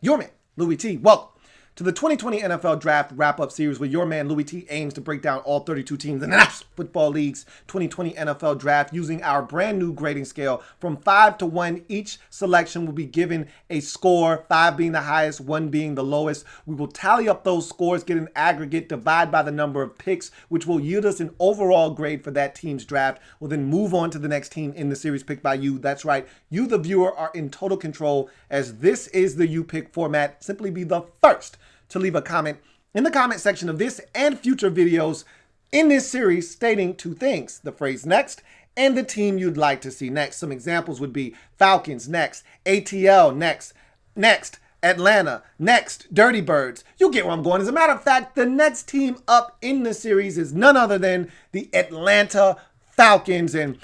your man, Louie T. Welcome to the 2020 NFL Draft Wrap-Up Series, where your man Louie T aims to break down all 32 teams in the National Football League's 2020 NFL Draft using our brand new grading scale from 5 to 1. Each selection will be given a score, 5 being the highest, 1 being the lowest. We will tally up those scores, get an aggregate, divide by the number of picks, which will yield us an overall grade for that team's draft. We'll then move on to the next team in the series picked by you. That's right, you, the viewer, are in total control, as this is the You Pick format. Simply be the first to leave a comment in the comment section of this and future videos in this series stating 2 things: the phrase next and the team you'd like to see next. Some examples would be Falcons next, ATL next, Atlanta next, Dirty Birds. You get where I'm going. As a matter of fact, the next team up in the series is none other than the Atlanta Falcons. And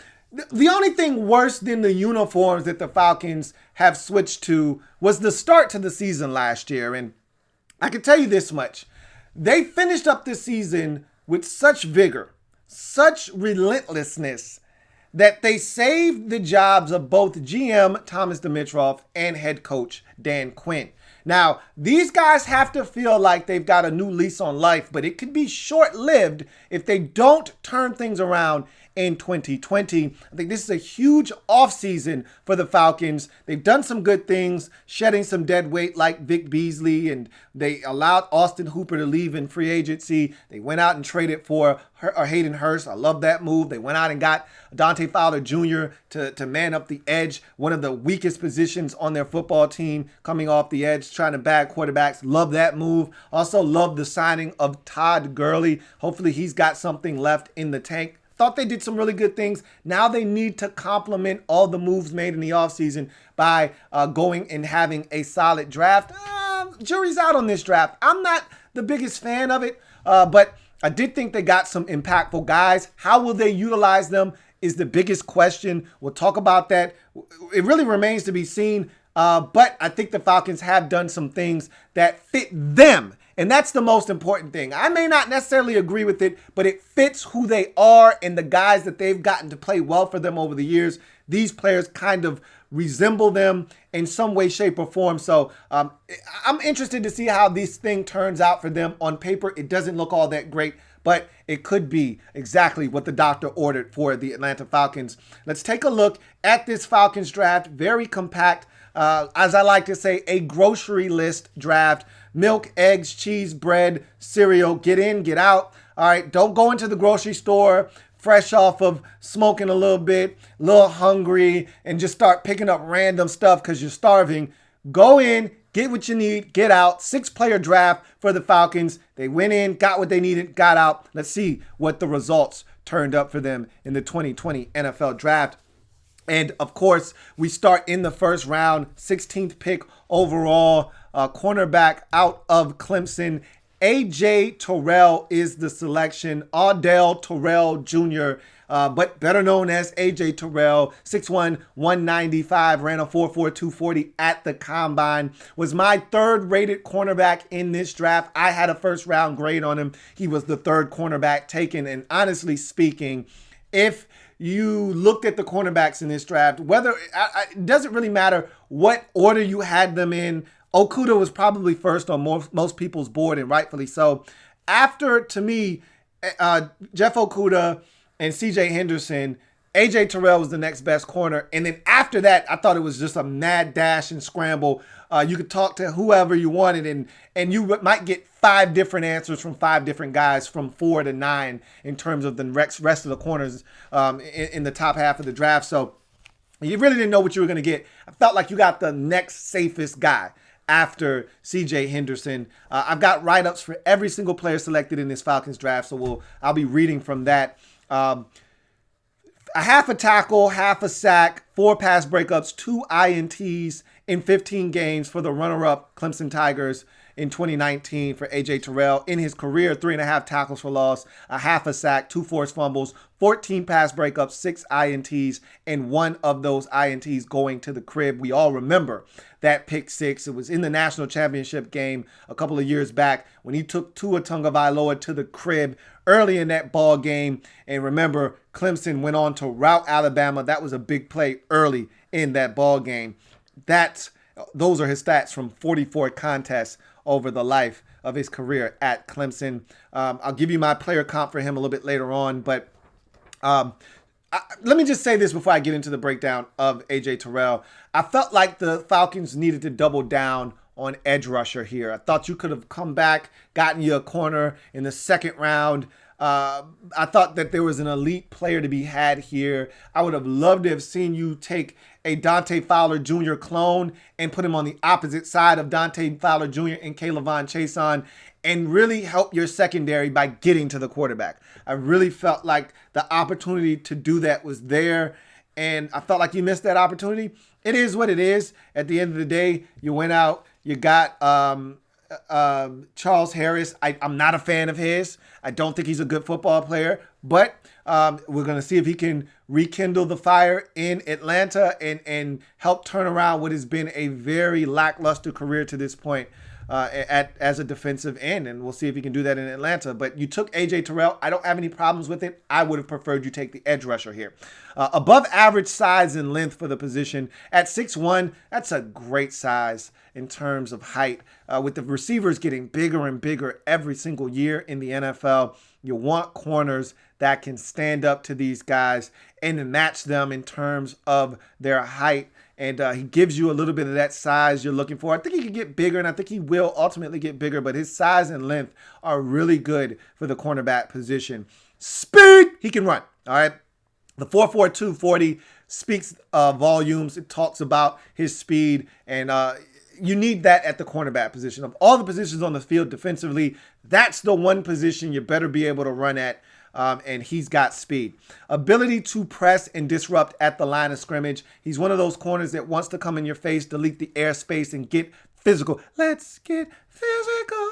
the only thing worse than the uniforms that the Falcons have switched to was the start to the season last year. And I can tell you this much: they finished up this season with such vigor, such relentlessness, that they saved the jobs of both GM Thomas Dimitroff and head coach Dan Quinn. Now, these guys have to feel like they've got a new lease on life, but it could be short-lived if they don't turn things around in 2020. I think this is a huge offseason for the Falcons. They've done some good things, shedding some dead weight like Vic Beasley, and they allowed Austin Hooper to leave in free agency. They went out and traded for Hayden Hurst. I love that move. They went out and got Dante Fowler Jr. to man up the edge, one of the weakest positions on their football team, coming off the edge, trying to bag quarterbacks. Love that move. Also love the signing of Todd Gurley. Hopefully he's got something left in the tank. Thought they did some really good things. Now they need to complement all the moves made in the offseason by going and having a solid draft. Jury's out on this draft. I'm not the biggest fan of it, but I did think they got some impactful guys. How will they utilize them is the biggest question. We'll talk about that. It really remains to be seen, but I think the Falcons have done some things that fit them. And that's the most important thing. I may not necessarily agree with it, but it fits who they are and the guys that they've gotten to play well for them over the years. These players kind of resemble them in some way, shape, or form. So I'm interested to see how this thing turns out for them. On paper, it doesn't look all that great, but it could be exactly what the doctor ordered for the Atlanta Falcons. Let's take a look at this Falcons draft. Very compact. As I like to say, a grocery list draft. Milk, eggs, cheese, bread, cereal. Get in, get out. All right, don't go into the grocery store fresh off of smoking a little bit, a little hungry, and just start picking up random stuff because you're starving. Go in, get what you need, get out. 6-player draft for the Falcons. They went in, got what they needed, got out. Let's see what the results turned up for them in the 2020 NFL Draft. And, of course, we start in the first round, 16th pick overall, cornerback out of Clemson. A.J. Terrell is the selection. Odell Terrell Jr., but better known as A.J. Terrell, 6'1", 195, ran a 4.4 240 at the Combine. Was my 3rd-rated cornerback in this draft. I had a first-round grade on him. He was the 3rd cornerback taken. And honestly speaking, if you looked at the cornerbacks in this draft, whether it doesn't really matter what order you had them in, Okudah was probably first on most people's board, and rightfully so. After, to me, Jeff Okudah and C.J. Henderson, A.J. Terrell was the next best corner. And then after that, I thought it was just a mad dash and scramble. You could talk to whoever you wanted, and you might get 5 different answers from 5 different guys from 4 to 9 in terms of the rest of the corners in the top half of the draft. So you really didn't know what you were going to get. I felt like you got the next safest guy after C.J. Henderson. I've got write-ups for every single player selected in this Falcons draft, so I'll be reading from that. A half a tackle, half a sack, 4 pass breakups, 2 INTs in 15 games for the runner-up Clemson Tigers in 2019 for A.J. Terrell. In his career, 3.5 tackles for loss, a half a sack, 2 forced fumbles, 14 pass breakups, 6 INTs, and 1 of those INTs going to the crib. We all remember that pick 6. It was in the national championship game a couple of years back when he took Tua Tagovailoa to the crib early in that ball game. And remember, Clemson went on to rout Alabama. That was a big play early in that ball game. That's Those are his stats from 44 contests over the life of his career at Clemson. I'll give you my player comp for him a little bit later on, but let me just say this before I get into the breakdown of A.J. Terrell. I felt like the Falcons needed to double down on edge rusher here. I thought you could have come back, gotten you a corner in the second round. I thought that there was an elite player to be had here. I would have loved to have seen you take a Dante Fowler Jr. clone and put him on the opposite side of Dante Fowler Jr. and Kayvon Chason and really help your secondary by getting to the quarterback. I really felt like the opportunity to do that was there, and I felt like you missed that opportunity. It is what it is. At the end of the day, you went out, you got Charles Harris. I'm not a fan of his. I don't think he's a good football player, but we're going to see if he can rekindle the fire in Atlanta and help turn around what has been a very lackluster career to this point as a defensive end, and we'll see if he can do that in Atlanta. But you took A.J. Terrell. I don't have any problems with it. I would have preferred you take the edge rusher here. Above average size and length for the position. At 6'1", that's a great size in terms of height. With the receivers getting bigger and bigger every single year in the NFL, you want corners that can stand up to these guys and match them in terms of their height. And he gives you a little bit of that size you're looking for. I think he can get bigger, and I think he will ultimately get bigger, but his size and length are really good for the cornerback position. Speed, he can run, all right? The 4.42 40 speaks volumes. It talks about his speed, and you need that at the cornerback position. Of all the positions on the field defensively, that's the one position you better be able to run at. And he's got speed. Ability to press and disrupt at the line of scrimmage. He's one of those corners that wants to come in your face, delete the airspace, and get physical. Let's get physical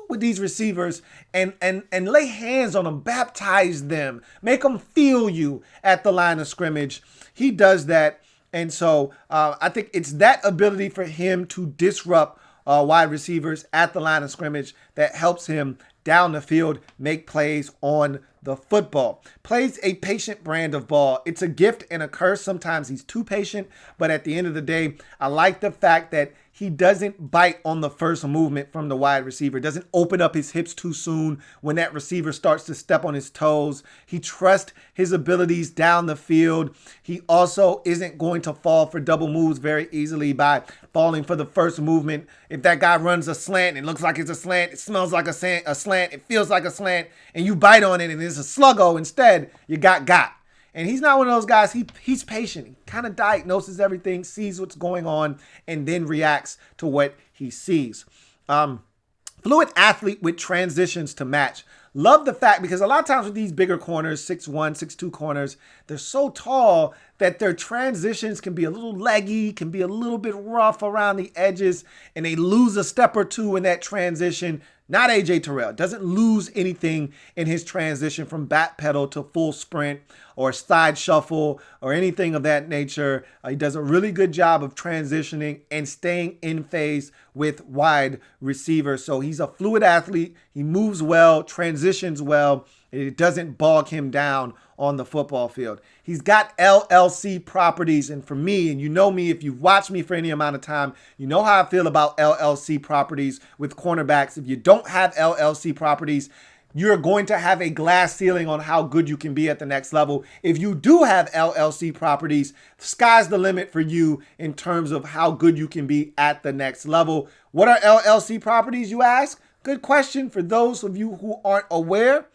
with these receivers and lay hands on them, baptize them, make them feel you at the line of scrimmage. He does that. And so I think it's that ability for him to disrupt wide receivers at the line of scrimmage that helps him down the field, make plays on the football. Plays a patient brand of ball. It's a gift and a curse. Sometimes he's too patient, but at the end of the day, I like the fact that he doesn't bite on the first movement from the wide receiver, doesn't open up his hips too soon when that receiver starts to step on his toes. He trusts his abilities down the field. He also isn't going to fall for double moves very easily by falling for the first movement. If that guy runs a slant, it looks like it's a slant, it smells like a slant, it feels like a slant, and you bite on it and it's a sluggo instead, you got. And he's not one of those guys. He's patient. He kind of diagnoses everything, sees what's going on, and then reacts to what he sees. Fluid athlete with transitions to match. Love the fact, because a lot of times with these bigger corners, 6'1", 6'2" corners, they're so tall that their transitions can be a little leggy, can be a little bit rough around the edges, and they lose a step or two in that transition. Not A.J. Terrell. Doesn't lose anything in his transition from back pedal to full sprint or side shuffle or anything of that nature. He does a really good job of transitioning and staying in phase with wide receivers. So he's a fluid athlete. He moves well, transitions well. It doesn't bog him down on the football field. He's got LLC properties. And for me, and you know me, if you've watched me for any amount of time, you know how I feel about LLC properties with cornerbacks. If you don't have LLC properties, you're going to have a glass ceiling on how good you can be at the next level. If you do have LLC properties, sky's the limit for you in terms of how good you can be at the next level. What are LLC properties, you ask? Good question for those of you who aren't aware.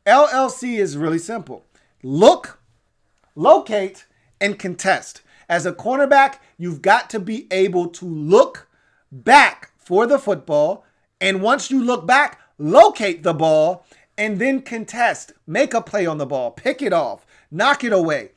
LLC is really simple. Look, locate, and contest. As a cornerback, you've got to be able to look back for the football, and once you look back, locate the ball, and then contest. Make a play on the ball. Pick it off. Knock it away.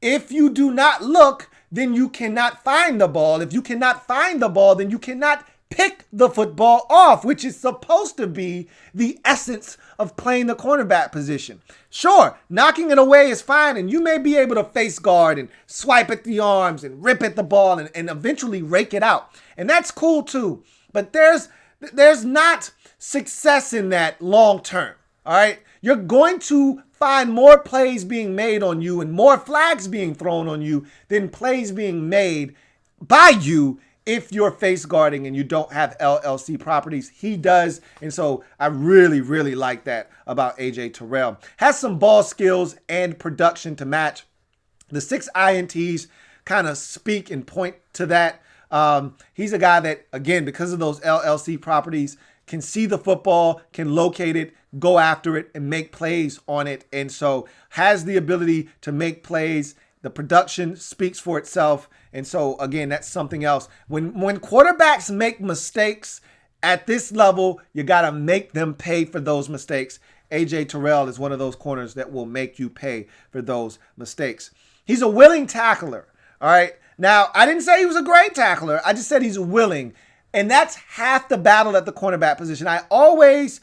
If you do not look, then you cannot find the ball. If you cannot find the ball, then you cannot pick the football off, which is supposed to be the essence of playing the cornerback position. Sure, knocking it away is fine, and you may be able to face guard and swipe at the arms and rip at the ball and eventually rake it out. And that's cool too. But there's not success in that long term, all right? You're going to find more plays being made on you and more flags being thrown on you than plays being made by you if you're face guarding and you don't have LLC properties. He does. And so I really, really like that about AJ Terrell. Has some ball skills and production to match. The 6 INTs kind of speak and point to that. He's a guy that, again, because of those LLC properties, can see the football, can locate it, go after it, and make plays on it. And so has the ability to make plays. The production speaks for itself. And so, again, that's something else. When quarterbacks make mistakes at this level, you got to make them pay for those mistakes. AJ Terrell is one of those corners that will make you pay for those mistakes. He's a willing tackler, all right? Now, I didn't say he was a great tackler. I just said he's willing. And that's half the battle at the cornerback position. I always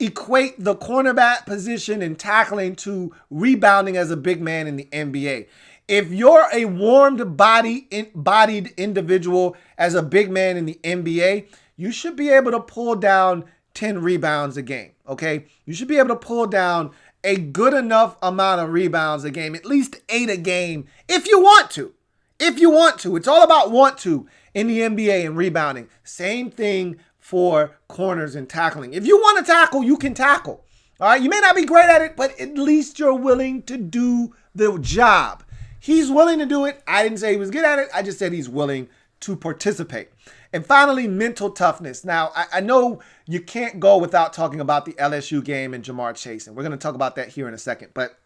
equate the cornerback position and tackling to rebounding as a big man in the NBA. If you're a warmed bodied individual as a big man in the NBA, you should be able to pull down 10 rebounds a game, okay? You should be able to pull down a good enough amount of rebounds a game, at least 8 a game, if you want to. If you want to. It's all about want to in the NBA and rebounding. Same thing for corners and tackling. If you want to tackle, you can tackle. All right? You may not be great at it, but at least you're willing to do the job. He's willing to do it. I didn't say he was good at it. I just said he's willing to participate. And finally, mental toughness. Now, I know you can't go without talking about the LSU game and Jamar Chase, and we're going to talk about that here in a second. But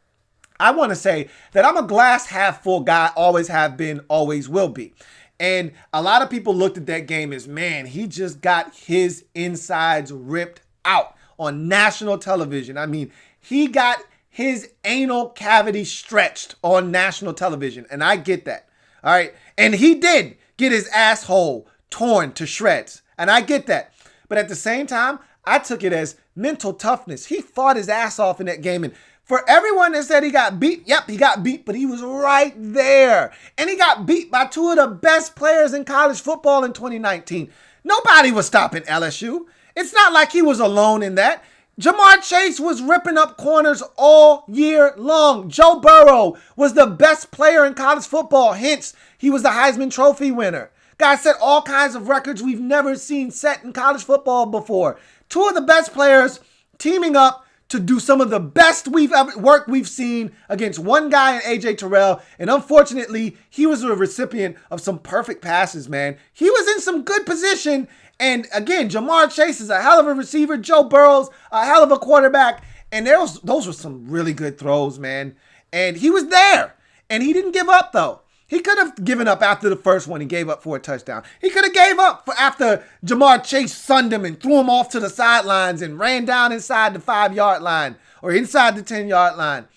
I want to say that I'm a glass half full guy, always have been, always will be. And a lot of people looked at that game as, man, he just got his insides ripped out on national television. I mean, he got his anal cavity stretched on national television. And I get that. All right. And he did get his asshole torn to shreds. And I get that. But at the same time, I took it as mental toughness. He fought his ass off in that game. And for everyone that said he got beat, yep, he got beat, but he was right there. And he got beat by 2 of the best players in college football in 2019. Nobody was stopping LSU. It's not like he was alone in that. Jamar Chase was ripping up corners all year long. Joe Burrow was the best player in college football. Hence, he was the Heisman Trophy winner. Guy set all kinds of records we've never seen set in college football before. 2 of the best players teaming up to do some of the best work we've seen against one guy in AJ Terrell. And unfortunately, he was a recipient of some perfect passes, man. He was in some good position. And again, Jamar Chase is a hell of a receiver. Joe Burrow's a hell of a quarterback. And those were some really good throws, man. And he was there. And he didn't give up, though. He could have given up after the first one. He gave up for a touchdown. He could have gave up after Jamar Chase sunned him and threw him off to the sidelines and ran down inside the 5-yard line or inside the 10-yard line.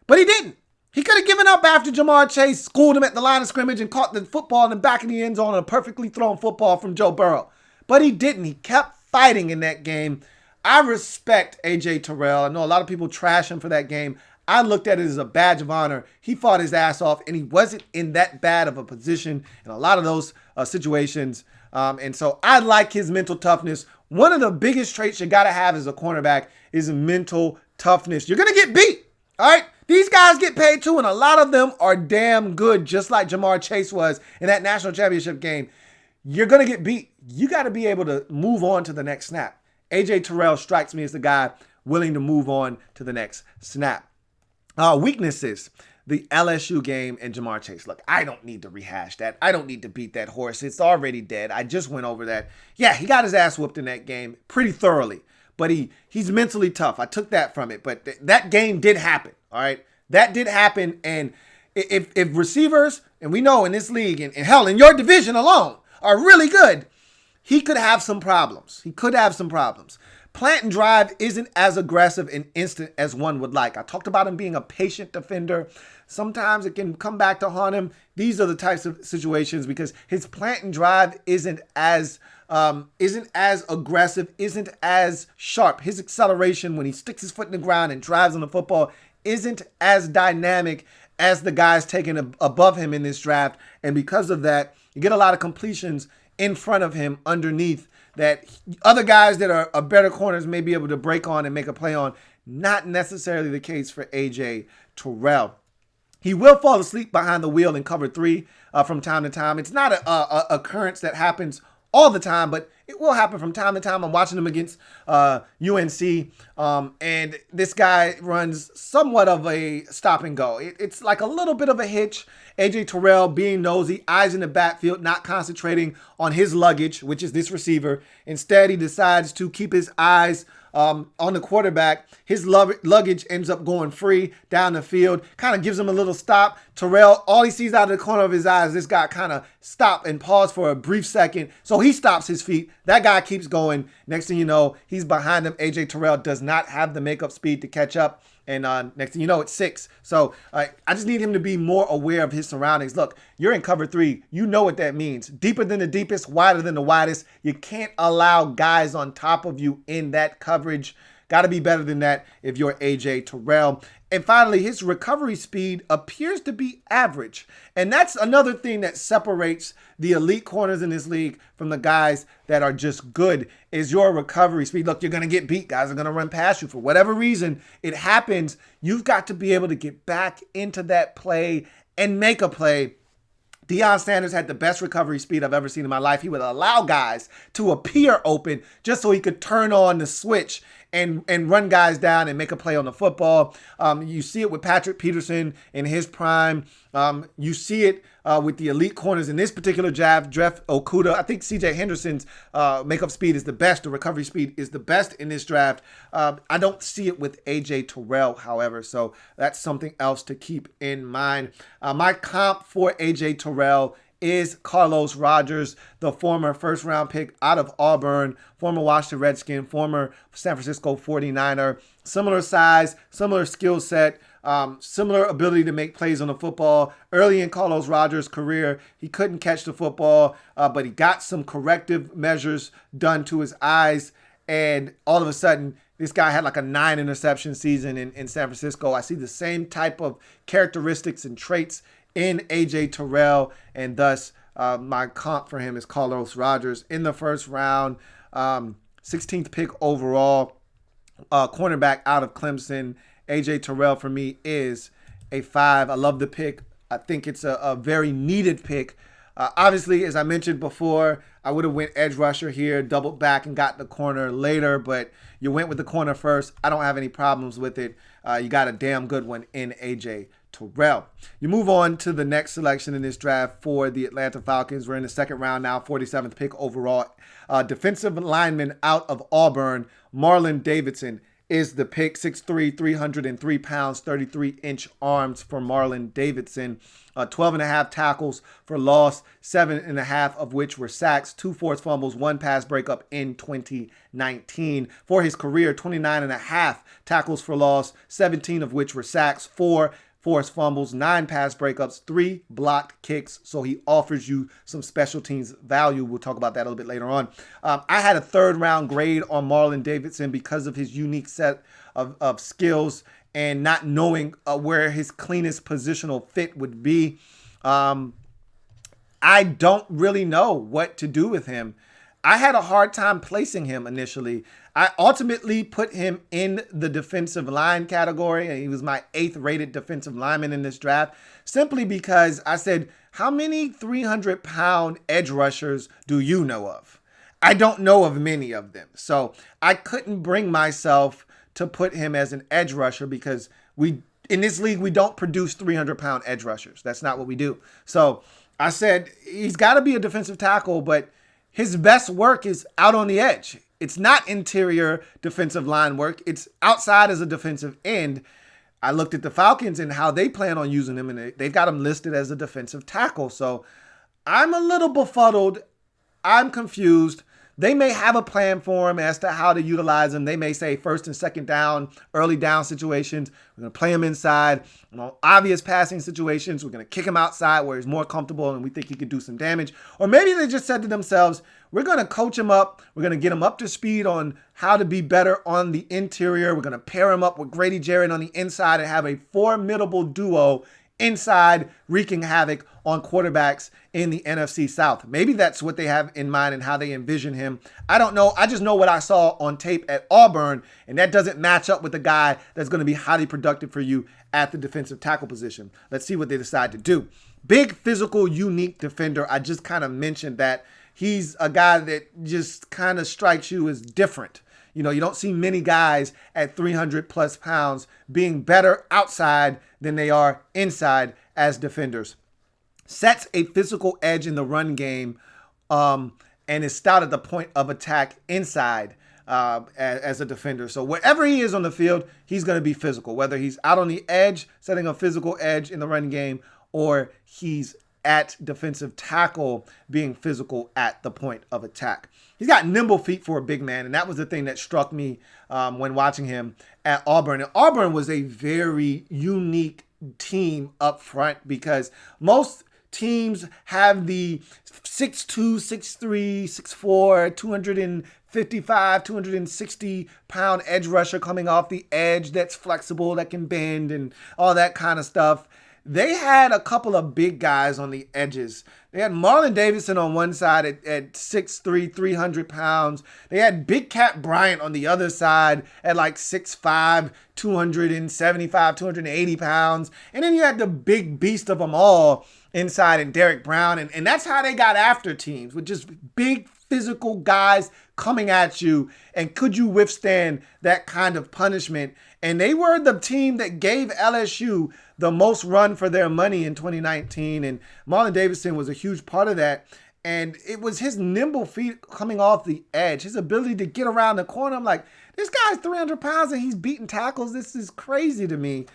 But he didn't. He could have given up after Jamar Chase schooled him at the line of scrimmage and caught the football in the back of the end zone on a perfectly thrown football from Joe Burrow. But he didn't. He kept fighting in that game. I respect AJ Terrell. I know a lot of people trash him for that game. I looked at it as a badge of honor. He fought his ass off, and he wasn't in that bad of a position in a lot of those situations. And so I like his mental toughness. One of the biggest traits you got to have as a cornerback is mental toughness. You're going to get beat, all right? These guys get paid too, and a lot of them are damn good, just like Jamar Chase was in that national championship game. You're going to get beat. You got to be able to move on to the next snap. AJ Terrell strikes me as the guy willing to move on to the next snap. Weaknesses, the LSU game and Jamar Chase. Look, I don't need to rehash that. I don't need to beat that horse. It's already dead. I just went over that. Yeah, he got his ass whooped in that game pretty thoroughly, but he's mentally tough. I took that from it, but that game did happen, all right? That did happen, and if receivers, and we know in this league, and hell, in your division alone, are really good, he could have some problems. He could have some problems. Plant and drive isn't as aggressive and instant as one would like. I talked about him being a patient defender. Sometimes it can come back to haunt him. These are the types of situations because his plant and drive isn't as aggressive, isn't as sharp. His acceleration when he sticks his foot in the ground and drives on the football isn't as dynamic as the guys taken above him in this draft. And because of that, you get a lot of completions in front of him underneath that other guys that are better corners may be able to break on and make a play on. Not necessarily the case for AJ Terrell. He will fall asleep behind the wheel in cover three from time to time. It's not a occurrence that happens all the time, but it will happen from time to time. I'm watching him against UNC, and this guy runs somewhat of a stop and go. It's like a little bit of a hitch. AJ Terrell being nosy, eyes in the backfield, not concentrating on his luggage, which is this receiver. Instead, he decides to keep his eyes on the quarterback. His luggage ends up going free down the field, kind of gives him a little stop. Terrell, all he sees out of the corner of his eyes, this guy kind of stop and pause for a brief second. So he stops his feet. That guy keeps going. Next thing you know, he's behind him. AJ Terrell does not have the makeup speed to catch up. And next thing you know, it's 6. So I just need him to be more aware of his surroundings. Look, you're in cover 3. You know what that means. Deeper than the deepest, wider than the widest. You can't allow guys on top of you in that coverage. Got to be better than that if you're AJ Terrell. And finally, his recovery speed appears to be average. And that's another thing that separates the elite corners in this league from the guys that are just good, is your recovery speed. Look, you're going to get beat. Guys are going to run past you for whatever reason. It happens. You've got to be able to get back into that play and make a play. Deion Sanders had the best recovery speed I've ever seen in my life. He would allow guys to appear open just so he could turn on the switch and run guys down and make a play on the football. You see it with Patrick Peterson in his prime. You see it with the elite corners in this particular draft. Jeff Okudah. I think CJ Henderson's makeup speed is the best. The recovery speed is the best in this draft. I don't see it with AJ Terrell, however. So that's something else to keep in mind. My comp for AJ Terrell is Carlos Rogers, the former first-round pick out of Auburn, former Washington Redskin, former San Francisco 49er. Similar size, similar skill set, similar ability to make plays on the football. Early in Carlos Rogers' career, he couldn't catch the football, but he got some corrective measures done to his eyes, and all of a sudden, this guy had like a 9 interception season in San Francisco. I see the same type of characteristics and traits in AJ Terrell, and thus my comp for him is Carlos Rogers in the first round. 16th pick overall, cornerback out of Clemson. AJ Terrell for me is a 5. I love the pick. I think it's a very needed pick. Obviously, as I mentioned before, I would have went edge rusher here, doubled back and got the corner later, but you went with the corner first. I don't have any problems with it. You got a damn good one in AJ Terrell. You move on to the next selection in this draft for the Atlanta Falcons. We're in the second round now, 47th pick overall. Defensive lineman out of Auburn, Marlon Davidson is the pick. 6'3", 303 pounds, 33-inch arms for Marlon Davidson. 12.5 tackles for loss, 7.5 of which were sacks, 2 forced fumbles, 1 pass breakup in 2019. For his career, 29.5 tackles for loss, 17 of which were sacks, 4 forced fumbles, 9 pass breakups, 3 blocked kicks. So he offers you some special teams value. We'll talk about that a little bit later on. I had a 3rd round grade on Marlon Davidson because of his unique set of skills and not knowing where his cleanest positional fit would be. I don't really know what to do with him. I had a hard time placing him initially. I ultimately put him in the defensive line category, and he was my 8th rated defensive lineman in this draft, simply because I said, how many 300-pound edge rushers do you know of? I don't know of many of them. So I couldn't bring myself to put him as an edge rusher because in this league, we don't produce 300-pound edge rushers. That's not what we do. So I said, he's got to be a defensive tackle, but his best work is out on the edge. It's not interior defensive line work. It's outside as a defensive end. I looked at the Falcons and how they plan on using him, and they've got him listed as a defensive tackle. So I'm a little befuddled. I'm confused. They may have a plan for him as to how to utilize him. They may say first and second down, early down situations, we're going to play him inside. Obvious passing situations, we're going to kick him outside where he's more comfortable and we think he could do some damage. Or maybe they just said to themselves, we're going to coach him up. We're going to get him up to speed on how to be better on the interior. We're going to pair him up with Grady Jarrett on the inside and have a formidable duo inside, wreaking havoc on quarterbacks in the NFC South. Maybe that's what they have in mind and how they envision him. I don't know. I just know what I saw on tape at Auburn, and that doesn't match up with the guy that's going to be highly productive for you at the defensive tackle position. Let's see what they decide to do. Big, physical, unique defender. I just kind of mentioned that he's a guy that just kind of strikes you as different. You know, you don't see many guys at 300 plus pounds being better outside than they are inside as defenders. Sets a physical edge in the run game and is stout at the point of attack inside as a defender. So wherever he is on the field, he's going to be physical, whether he's out on the edge, setting a physical edge in the run game, or he's at defensive tackle being physical at the point of attack. He's got nimble feet for a big man, and that was the thing that struck me when watching him at Auburn. And Auburn was a very unique team up front because most teams have the 6'2", 6'3", 6'4", 255, 260-pound edge rusher coming off the edge that's flexible, that can bend, and all that kind of stuff. They had a couple of big guys on the edges. They had Marlon Davidson on one side at 6'3", 300 pounds. They had Big Cat Bryant on the other side at like 6'5", 275, 280 pounds. And then you had the big beast of them all inside in Derek Brown. And that's how they got after teams, with just big physical guys coming at you. And could you withstand that kind of punishment? And they were the team that gave LSU the most run for their money in 2019. And Marlon Davidson was a huge part of that. And it was his nimble feet coming off the edge, his ability to get around the corner. I'm like, this guy's 300 pounds and he's beating tackles. This is crazy to me.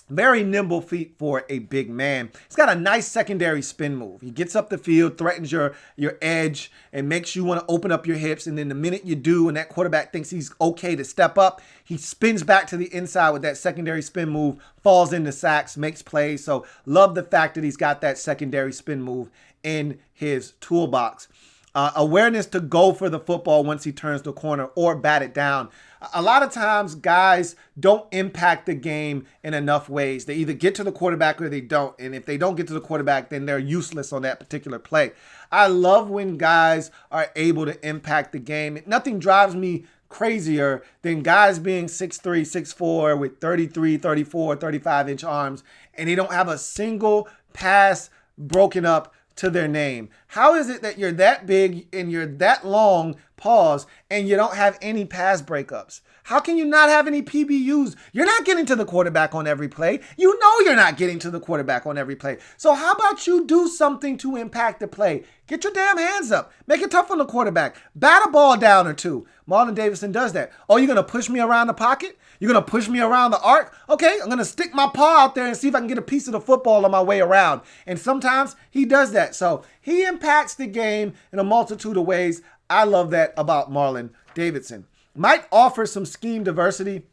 Very nimble feet for a big man. He's got a nice secondary spin move. He gets up the field, threatens your edge, and makes you want to open up your hips. And then the minute you do, and that quarterback thinks he's okay to step up, he spins back to the inside with that secondary spin move, falls into sacks, makes plays. So love the fact that he's got that secondary spin move in his toolbox. Awareness to go for the football once he turns the corner or bat it down. A lot of times guys don't impact the game in enough ways. They either get to the quarterback or they don't. And if they don't get to the quarterback, then they're useless on that particular play. I love when guys are able to impact the game. Nothing drives me crazier than guys being 6'3", 6'4", with 33, 34, 35-inch arms, and they don't have a single pass broken up to their name. How is it that you're that big and you're that long, pause, and you don't have any pass breakups? How can you not have any PBUs? You're not getting to the quarterback on every play. You know you're not getting to the quarterback on every play. So how about you do something to impact the play? Get your damn hands up. Make it tough on the quarterback. Bat a ball down or two. Marlon Davidson does that. Oh, you're going to push me around the pocket? You're going to push me around the arc? Okay, I'm going to stick my paw out there and see if I can get a piece of the football on my way around. And sometimes he does that. So he impacts the game in a multitude of ways. I love that about Marlon Davidson. Might offer some scheme diversity.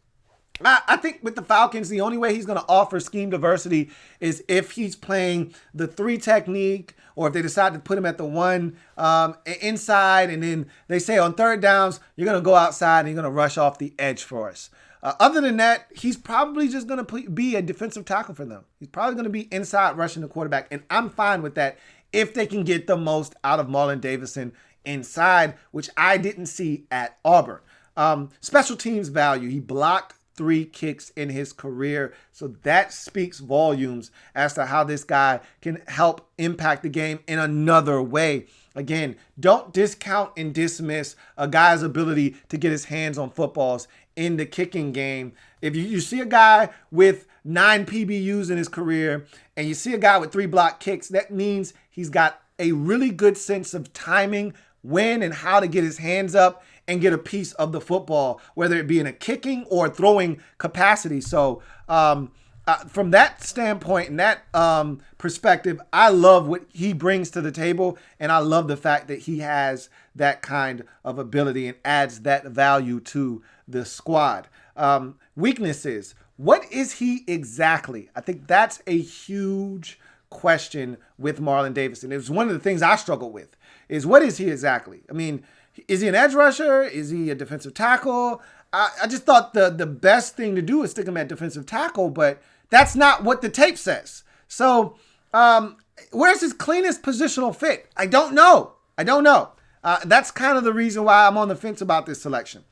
I think with the Falcons, the only way he's going to offer scheme diversity is if he's playing the 3 technique, or if they decide to put him at the 1 inside, and then they say on third downs, you're going to go outside and you're going to rush off the edge for us. Other than that, he's probably just going to be a defensive tackle for them. He's probably going to be inside rushing the quarterback, and I'm fine with that if they can get the most out of Marlon Davidson inside, which I didn't see at Auburn. Special teams value. He blocked 3 kicks in his career. So that speaks volumes as to how this guy can help impact the game in another way. Again, don't discount and dismiss a guy's ability to get his hands on footballs in the kicking game. If you see a guy with 9 PBUs in his career and you see a guy with 3 block kicks, that means he's got a really good sense of timing, when and how to get his hands up and get a piece of the football, whether it be in a kicking or throwing capacity. So from that standpoint and that perspective, I love what he brings to the table, and I love the fact that he has that kind of ability and adds that value to the squad. Weaknesses. What is he exactly? I think that's a huge question with Marlon Davidson. It was one of the things I struggled with, is what is he exactly? I mean, is he an edge rusher? Is he a defensive tackle? I just thought the best thing to do is stick him at defensive tackle, but that's not what the tape says. So where's his cleanest positional fit? I don't know. That's kind of the reason why I'm on the fence about this selection.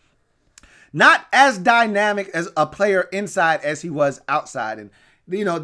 Not as dynamic as a player inside as he was outside. And,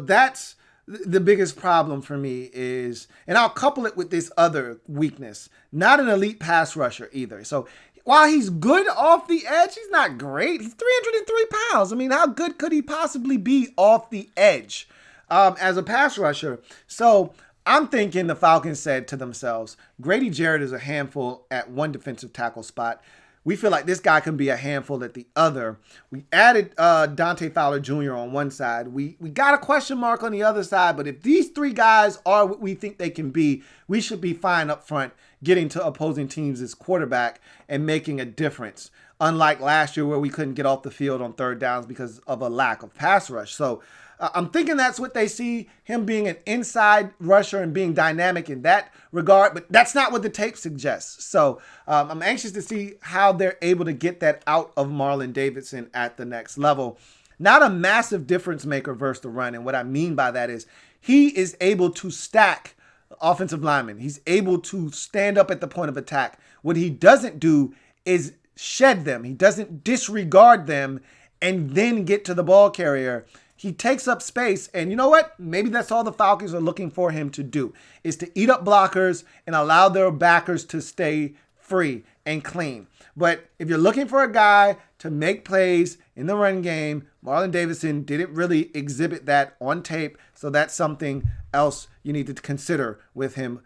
that's the biggest problem for me is, and I'll couple it with this other weakness, not an elite pass rusher either. So while he's good off the edge, he's not great. He's 303 pounds. I mean, how good could he possibly be off the edge as a pass rusher? So I'm thinking the Falcons said to themselves, Grady Jarrett is a handful at one defensive tackle spot. We feel like this guy can be a handful at the other. We added Dante Fowler Jr. on one side. We got a question mark on the other side, but if these three guys are what we think they can be, we should be fine up front, getting to opposing teams as quarterback and making a difference. Unlike last year where we couldn't get off the field on third downs because of a lack of pass rush. So I'm thinking that's what they see, him being an inside rusher and being dynamic in that regard, but that's not what the tape suggests. So I'm anxious to see how they're able to get that out of Marlon Davidson at the next level. Not a massive difference maker versus the run, and what I mean by that is he is able to stack offensive linemen. He's able to stand up at the point of attack. What he doesn't do is shed them. He doesn't disregard them and then get to the ball carrier. He takes up space, and you know what? Maybe that's all the Falcons are looking for him to do, is to eat up blockers and allow their backers to stay free and clean. But if you're looking for a guy to make plays in the run game, Marlon Davidson didn't really exhibit that on tape, so that's something else you need to consider with him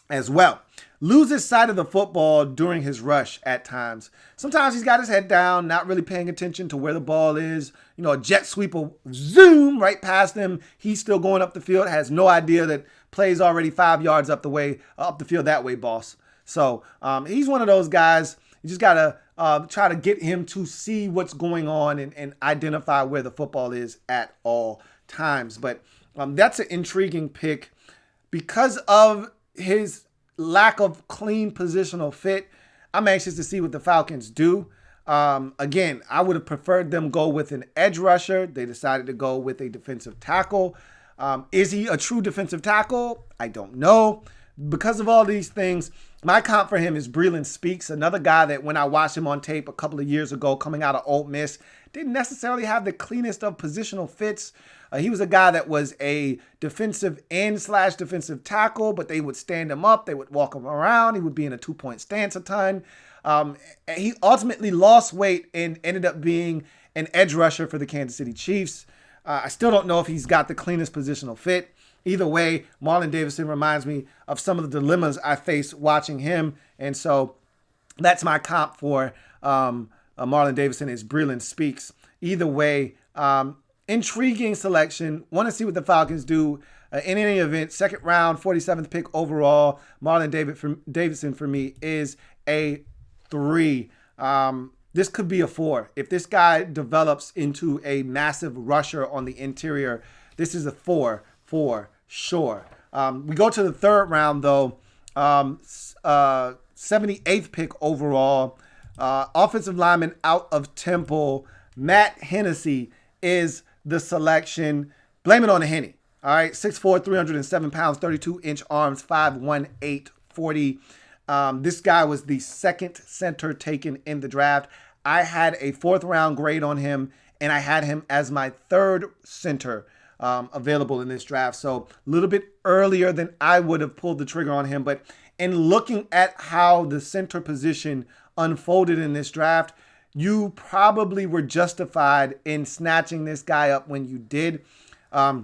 as well. Loses sight of the football during his rush at times. Sometimes he's got his head down, not really paying attention to where the ball is. A jet sweep will zoom right past him. He's still going up the field, has no idea that play's already 5 yards up the field that way, boss. So he's one of those guys. You just got to try to get him to see what's going on and identify where the football is at all times. But that's an intriguing pick because of his lack of clean positional fit. I'm anxious to see what the Falcons do. Again, I would have preferred them go with an edge rusher. They decided to go with a defensive tackle. Is he a true defensive tackle? I don't know. Because of all these things, my comp for him is Breland Speaks, another guy that when I watched him on tape a couple of years ago coming out of Ole Miss, didn't necessarily have the cleanest of positional fits. He was a guy that was a defensive end / defensive tackle, but they would stand him up. They would walk him around. He would be in a 2-point stance a ton. He ultimately lost weight and ended up being an edge rusher for the Kansas City Chiefs. I still don't know if he's got the cleanest positional fit. Either way, Marlon Davidson reminds me of some of the dilemmas I face watching him. And so that's my comp for Marlon Davidson is Breland Speaks. Either way, intriguing selection. Want to see what the Falcons do. In any event, second round, 47th pick overall. Marlon Davidson for me is a 3. This could be a 4. If this guy develops into a massive rusher on the interior, this is a 4 for sure. We go to the third round, though. 78th pick overall. Offensive lineman out of Temple, Matt Hennessy is the selection. Blame it on the Henny. All right, 6'4", 307 pounds, 32-inch arms, 5'1", 840. This guy was the second center taken in the draft. I had a 4th round grade on him, and I had him as my 3rd center available in this draft. So a little bit earlier than I would have pulled the trigger on him. But in looking at how the center position unfolded in this draft, you probably were justified in snatching this guy up when you did. I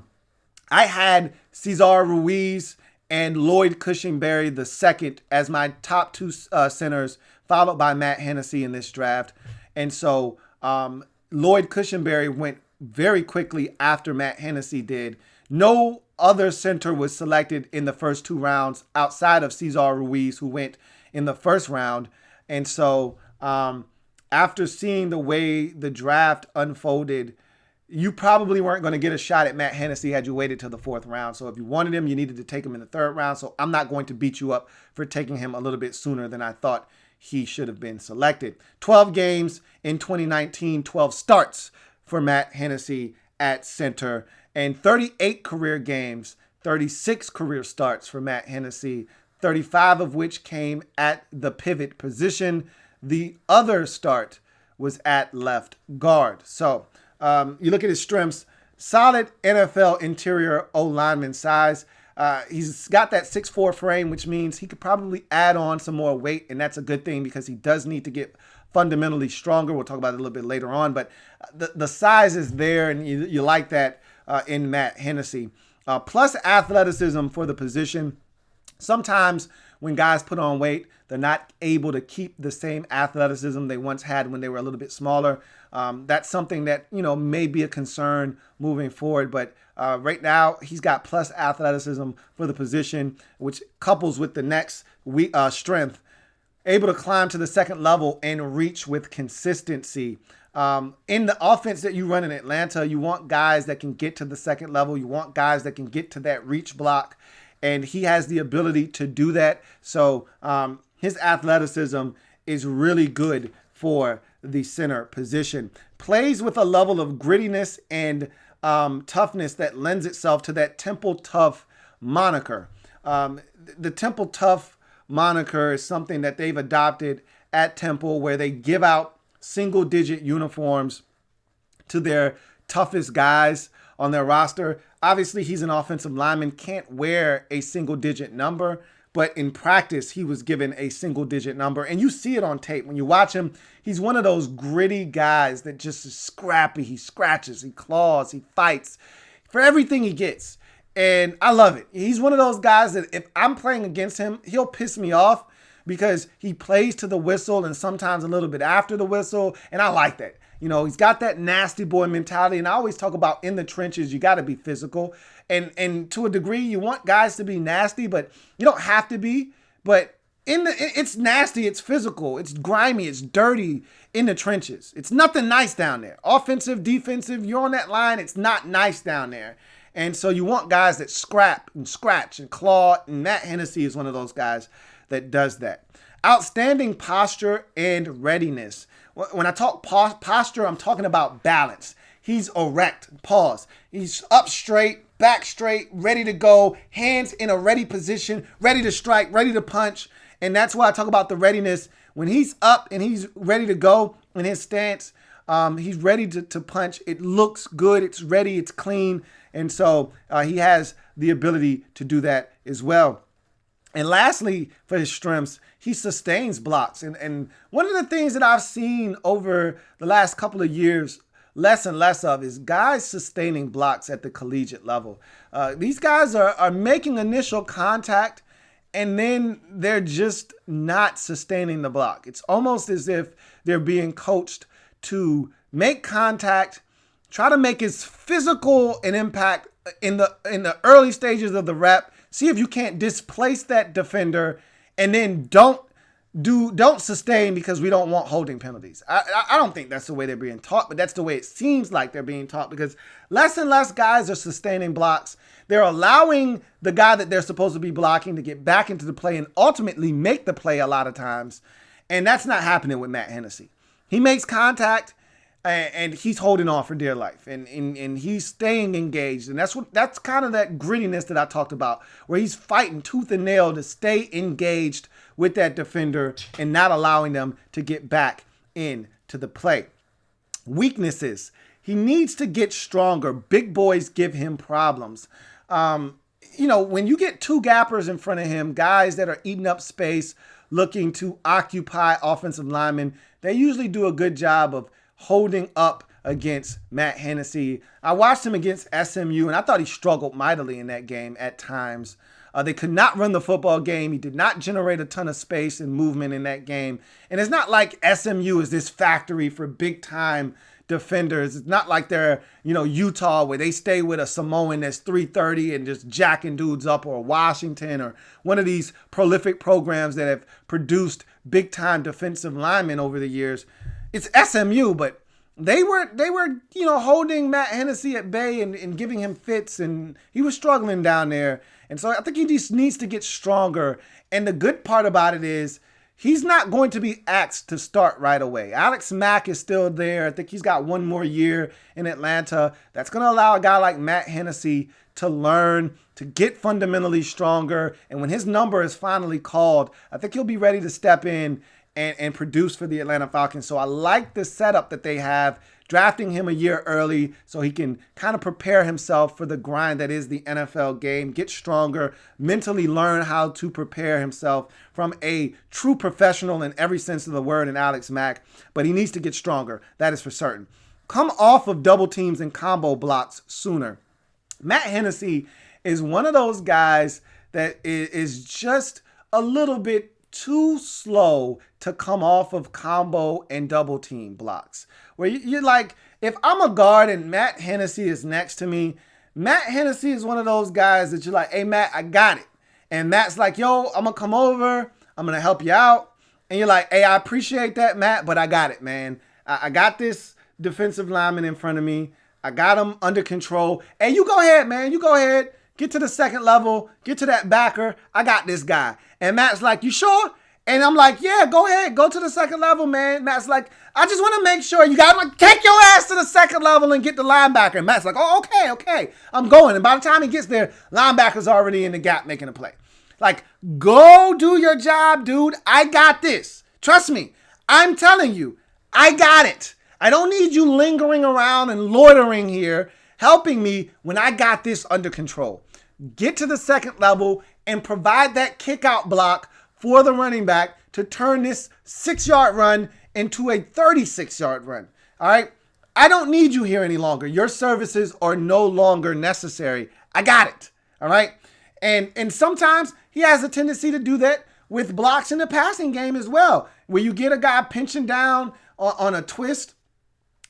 had Cesar Ruiz and Lloyd Cushenberry the second as my top 2 centers, followed by Matt Hennessy in this draft. And so Lloyd Cushenberry went very quickly after Matt Hennessy did. No other center was selected in the first 2 rounds outside of Cesar Ruiz, who went in the first round. And so after seeing the way the draft unfolded, you probably weren't going to get a shot at Matt Hennessy had you waited till the 4th round. So if you wanted him, you needed to take him in the 3rd round. So I'm not going to beat you up for taking him a little bit sooner than I thought he should have been selected. 12 games in 2019, 12 starts for Matt Hennessy at center, and 38 career games, 36 career starts for Matt Hennessy, 35 of which came at the pivot position. The other start was at left guard. So you look at his strengths, solid NFL interior O-lineman size. He's got that 6'4" frame, which means he could probably add on some more weight, and that's a good thing because he does need to get fundamentally stronger. We'll talk about it a little bit later on, but the size is there, and you like that in Matt Hennessy. Plus athleticism for the position. Sometimes when guys put on weight, they're not able to keep the same athleticism they once had when they were a little bit smaller. That's something that, may be a concern moving forward. But right now, he's got plus athleticism for the position, which couples with the next strength, able to climb to the second level and reach with consistency. In the offense that you run in Atlanta, you want guys that can get to the second level. You want guys that can get to that reach block. And he has the ability to do that. So his athleticism is really good for the center position. Plays with a level of grittiness and toughness that lends itself to that Temple Tough moniker. The Temple Tough moniker is something that they've adopted at Temple, where they give out single-digit uniforms to their toughest guys on their roster. Obviously, he's an offensive lineman, can't wear a single-digit number, but in practice, he was given a single-digit number. And you see it on tape. When you watch him, he's one of those gritty guys that just is scrappy. He scratches, he claws, he fights for everything he gets. And I love it. He's one of those guys that if I'm playing against him, he'll piss me off because he plays to the whistle and sometimes a little bit after the whistle. And I like that. He's got that nasty boy mentality. And I always talk about in the trenches, you got to be physical. And to a degree, you want guys to be nasty, but you don't have to be. But it's nasty, it's physical, it's grimy, it's dirty in the trenches. It's nothing nice down there. Offensive, defensive, you're on that line, it's not nice down there. And so you want guys that scrap and scratch and claw, and Matt Hennessy is one of those guys that does that. Outstanding posture and readiness. When I talk posture, I'm talking about balance. He's erect. Pause. He's up straight, back straight, ready to go, hands in a ready position, ready to strike, ready to punch. And that's why I talk about the readiness. When he's up and he's ready to go in his stance, he's ready to punch. It looks good. It's ready. It's clean. And so he has the ability to do that as well. And lastly, for his strengths, he sustains blocks. And one of the things that I've seen over the last couple of years, less and less of, is guys sustaining blocks at the collegiate level. These guys are making initial contact, and then they're just not sustaining the block. It's almost as if they're being coached to make contact, try to make as physical an impact in the early stages of the rep. See if you can't displace that defender, and then don't sustain because we don't want holding penalties. I don't think that's the way they're being taught, but that's the way it seems like they're being taught, because less and less guys are sustaining blocks. They're allowing the guy that they're supposed to be blocking to get back into the play and ultimately make the play a lot of times. And that's not happening with Matt Hennessy. He makes contact and he's holding on for dear life, and he's staying engaged. And that's kind of that grittiness that I talked about, where he's fighting tooth and nail to stay engaged with that defender and not allowing them to get back into the play. Weaknesses. He needs to get stronger. Big boys give him problems. When you get two gappers in front of him, guys that are eating up space, looking to occupy offensive linemen, they usually do a good job of holding up against Matt Hennessy. I watched him against SMU, and I thought he struggled mightily in that game at times. They could not run the football game. He did not generate a ton of space and movement in that game. And it's not like SMU is this factory for big-time defenders. It's not like they're, Utah, where they stay with a Samoan that's 330 and just jacking dudes up, or Washington, or one of these prolific programs that have produced big-time defensive linemen over the years. It's SMU, but they were holding Matt Hennessy at bay and giving him fits, and he was struggling down there. And so I think he just needs to get stronger. And the good part about it is he's not going to be asked to start right away. Alex Mack is still there. I think he's got one more year in Atlanta. That's going to allow a guy like Matt Hennessy to learn, to get fundamentally stronger. And when his number is finally called, I think he'll be ready to step in and produce for the Atlanta Falcons. So I like the setup that they have, drafting him a year early so he can kind of prepare himself for the grind that is the NFL game, get stronger, mentally learn how to prepare himself from a true professional in every sense of the word in Alex Mack. But he needs to get stronger. That is for certain. Come off of double teams and combo blocks sooner. Matt Hennessy is one of those guys that is just a little bit too slow to come off of combo and double team blocks. Where you're like, if I'm a guard and Matt Hennessy is next to me, Matt Hennessy is one of those guys that you're like, hey, Matt, I got it. And Matt's like, yo, I'm going to come over. I'm going to help you out. And you're like, hey, I appreciate that, Matt, but I got it, man. I got this defensive lineman in front of me. I got him under control. Hey, you go ahead, man. You go ahead. Get to the second level. Get to that backer. I got this guy. And Matt's like, you sure? And I'm like, yeah, go ahead. Go to the second level, man. Matt's like, I just want to make sure you got to take your ass to the second level and get the linebacker. And Matt's like, oh, okay. I'm going. And by the time he gets there, linebacker's already in the gap making a play. Like, go do your job, dude. I got this. Trust me. I'm telling you, I got it. I don't need you lingering around and loitering here, helping me when I got this under control. Get to the second level and provide that kick out block for the running back to turn this 6-yard run into a 36-yard run. All right? I don't need you here any longer. Your services are no longer necessary. I got it. All right? And sometimes he has a tendency to do that with blocks in the passing game as well, where you get a guy pinching down on a twist.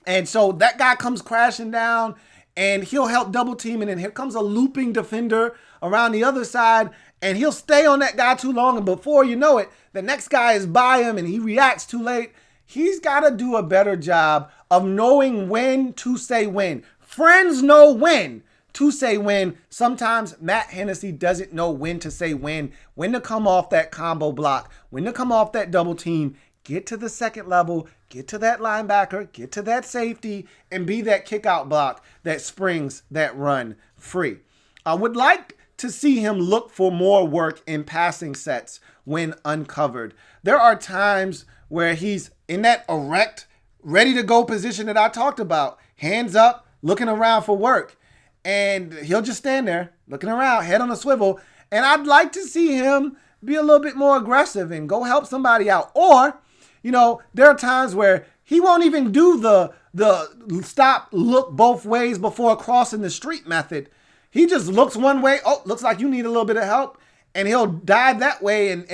And so that guy comes crashing down and he'll help double team. And then here comes a looping defender around the other side and he'll stay on that guy too long. And before you know it, the next guy is by him and he reacts too late. He's got to do a better job of knowing when to say when. Friends know when to say when. Sometimes Matt Hennessy doesn't know when to say when to come off that combo block, when to come off that double team. Get to the second level, get to that linebacker, get to that safety, and be that kick out block that springs that run free. I would like to see him look for more work in passing sets when uncovered. There are times where he's in that erect, ready to go position that I talked about, hands up, looking around for work. And he'll just stand there looking around, head on a swivel. And I'd like to see him be a little bit more aggressive and go help somebody out. Or, you know, there are times where he won't even do the stop, look both ways before crossing the street method. He just looks one way. Oh, looks like you need a little bit of help. And he'll dive that way. And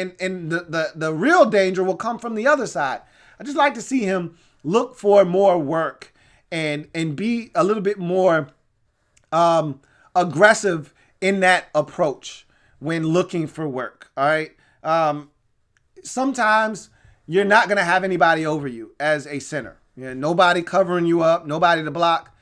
the real danger will come from the other side. I just like to see him look for more work and be a little bit more aggressive in that approach when looking for work. All right. Sometimes you're not going to have anybody over you as a center. You know, nobody covering you up, nobody to block.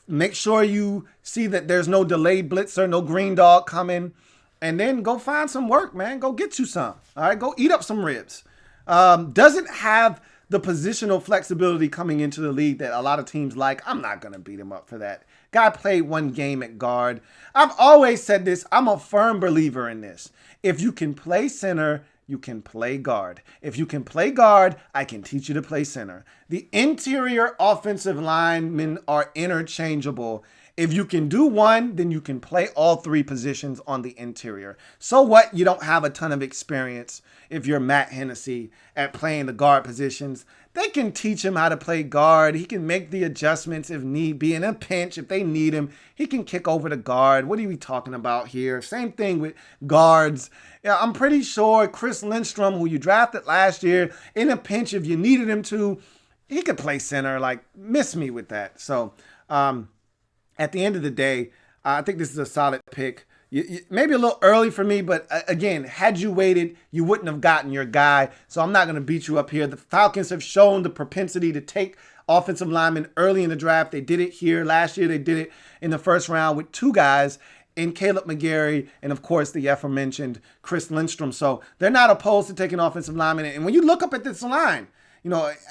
Make sure you see that there's no delayed blitzer, no green dog coming, and then go find some work, man. Go get you some. All right, go eat up some ribs. Doesn't have the positional flexibility coming into the league that a lot of teams like. I'm not going to beat him up for that. Guy played one game at guard. I've always said this. I'm a firm believer in this. If you can play center, you can play guard. If you can play guard, I can teach you to play center. The interior offensive linemen are interchangeable. If you can do one, then you can play all three positions on the interior. So what? You don't have a ton of experience if you're Matt Hennessy at playing the guard positions. They can teach him how to play guard. He can make the adjustments if need be. In a pinch, if they need him, he can kick over to guard. What are we talking about here? Same thing with guards. Yeah, I'm pretty sure Chris Lindstrom, who you drafted last year, in a pinch, if you needed him to, he could play center. Like, miss me with that. So, at the end of the day, I think this is a solid pick. Maybe a little early for me, but again, had you waited, you wouldn't have gotten your guy. So I'm not going to beat you up here. The Falcons have shown the propensity to take offensive linemen early in the draft. They did it here. Last year, they did it in the first round with two guys. in Caleb McGarry and, of course, the aforementioned Chris Lindstrom. So they're not opposed to taking offensive linemen. And when you look up at this line,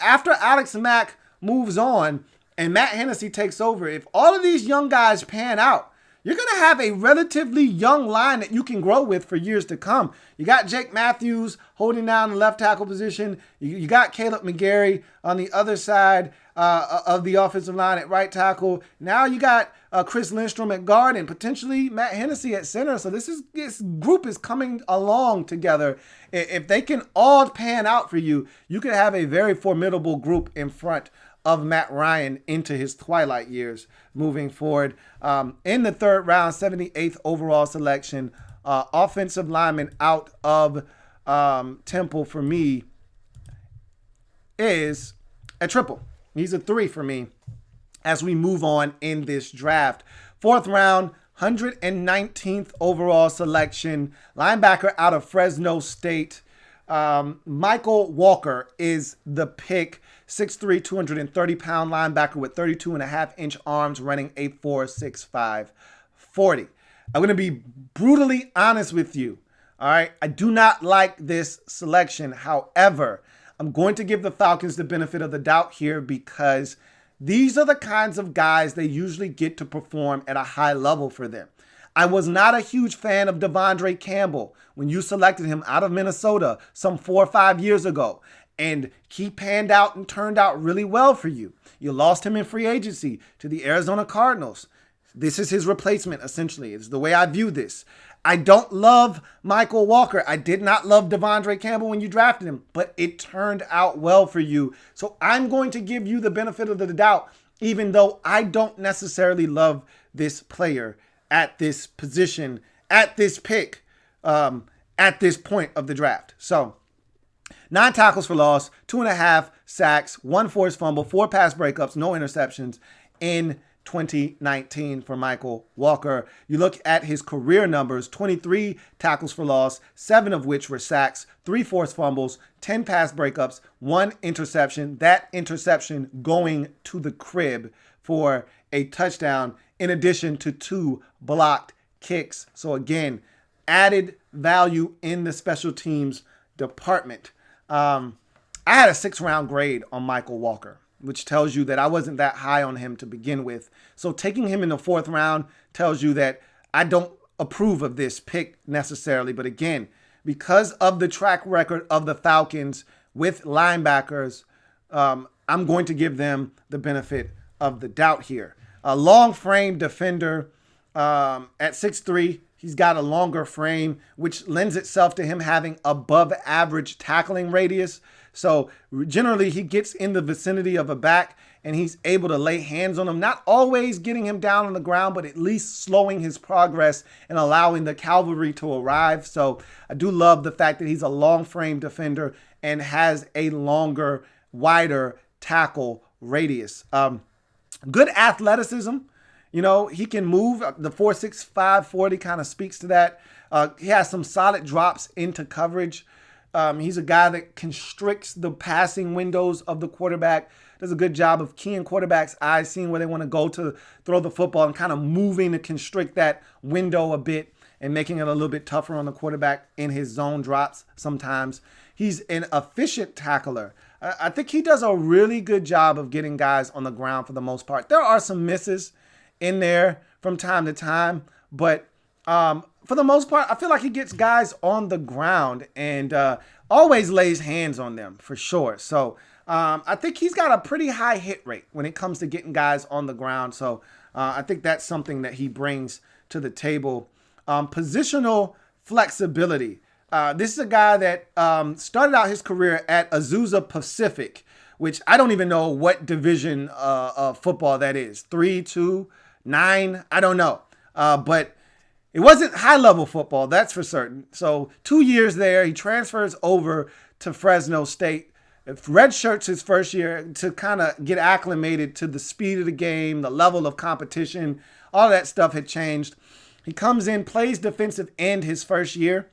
after Alex Mack moves on and Matt Hennessy takes over, if all of these young guys pan out, you're going to have a relatively young line that you can grow with for years to come. You got Jake Matthews holding down the left tackle position. You got Caleb McGarry on the other side of the offensive line at right tackle. Now you got Chris Lindstrom at guard and potentially Matt Hennessy at center. So this group is coming along together. If they can all pan out for you, you could have a very formidable group in front of Matt Ryan into his twilight years moving forward. In the third round, 78th overall selection, offensive lineman out of Temple for me is a triple. He's a 3 for me as we move on in this draft. Fourth round, 119th overall selection, linebacker out of Fresno State. Mykal Walker is the pick. 6'3", 230-pound linebacker with 32.5-inch arms, running a 4.65 40. I'm going to be brutally honest with you. All right. I do not like this selection. However, I'm going to give the Falcons the benefit of the doubt here because these are the kinds of guys they usually get to perform at a high level for them. I was not a huge fan of Devondre Campbell when you selected him out of Minnesota some 4 or 5 years ago. And he panned out and turned out really well for you. You lost him in free agency to the Arizona Cardinals. This is his replacement, essentially. It's the way I view this. I don't love Mykal Walker. I did not love Devondre Campbell when you drafted him, but it turned out well for you. So I'm going to give you the benefit of the doubt, even though I don't necessarily love this player at this position, at this pick, at this point of the draft. So 9 tackles for loss, 2.5 sacks, 1 forced fumble, 4 pass breakups, no interceptions in 2019 for Mykal Walker. You look at his career numbers, 23 tackles for loss, 7 of which were sacks, 3 forced fumbles, 10 pass breakups, 1 interception. That interception going to the crib for a touchdown in addition to 2 blocked kicks. So again, added value in the special teams department. I had a 6th-round grade on Mykal Walker, which tells you that I wasn't that high on him to begin with. So taking him in the 4th round tells you that I don't approve of this pick necessarily. But again, because of the track record of the Falcons with linebackers, I'm going to give them the benefit of the doubt here. A long frame defender at 6'3". He's got a longer frame, which lends itself to him having above average tackling radius. So generally he gets in the vicinity of a back and he's able to lay hands on him, not always getting him down on the ground, but at least slowing his progress and allowing the cavalry to arrive. So I do love the fact that he's a long frame defender and has a longer, wider tackle radius. Good athleticism. He can move. The 4.65 40 kind of speaks to that. He has some solid drops into coverage. He's a guy that constricts the passing windows of the quarterback. Does a good job of keying quarterbacks' eyes, seeing where they want to go to throw the football and kind of moving to constrict that window a bit and making it a little bit tougher on the quarterback in his zone drops sometimes. He's an efficient tackler. I think he does a really good job of getting guys on the ground for the most part. There are some misses in there from time to time, but for the most part, I feel like he gets guys on the ground and always lays hands on them for sure. So I think he's got a pretty high hit rate when it comes to getting guys on the ground. So I think that's something that he brings to the table. Positional flexibility. This is a guy that started out his career at Azusa Pacific, which I don't even know what division of football that is. 3, 2, 9, I don't know. But it wasn't high-level football, that's for certain. So 2 years there, he transfers over to Fresno State. Redshirts his first year to kind of get acclimated to the speed of the game, the level of competition. All that stuff had changed. He comes in, plays defensive end his first year.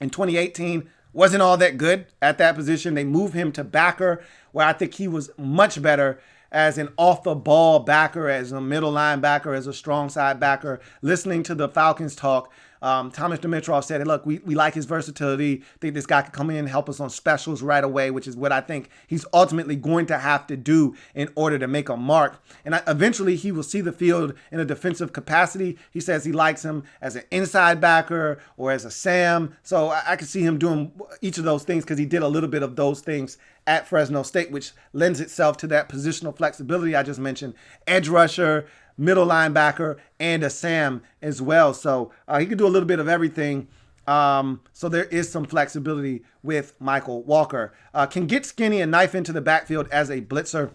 In 2018, wasn't all that good at that position. They move him to backer, where I think he was much better as an off-the-ball backer, as a middle linebacker, as a strong side backer. Listening to the Falcons talk, Thomas Dimitroff said, hey, look, we like his versatility. Think this guy could come in and help us on specials right away, which is what I think he's ultimately going to have to do in order to make a mark. And eventually he will see the field in a defensive capacity. He says he likes him as an inside backer or as a Sam. So I can see him doing each of those things because he did a little bit of those things at Fresno State, which lends itself to that positional flexibility I just mentioned. Edge rusher, middle linebacker, and a Sam as well. So he could do a little bit of everything. So there is some flexibility with Mykal Walker. Can get skinny and knife into the backfield as a blitzer.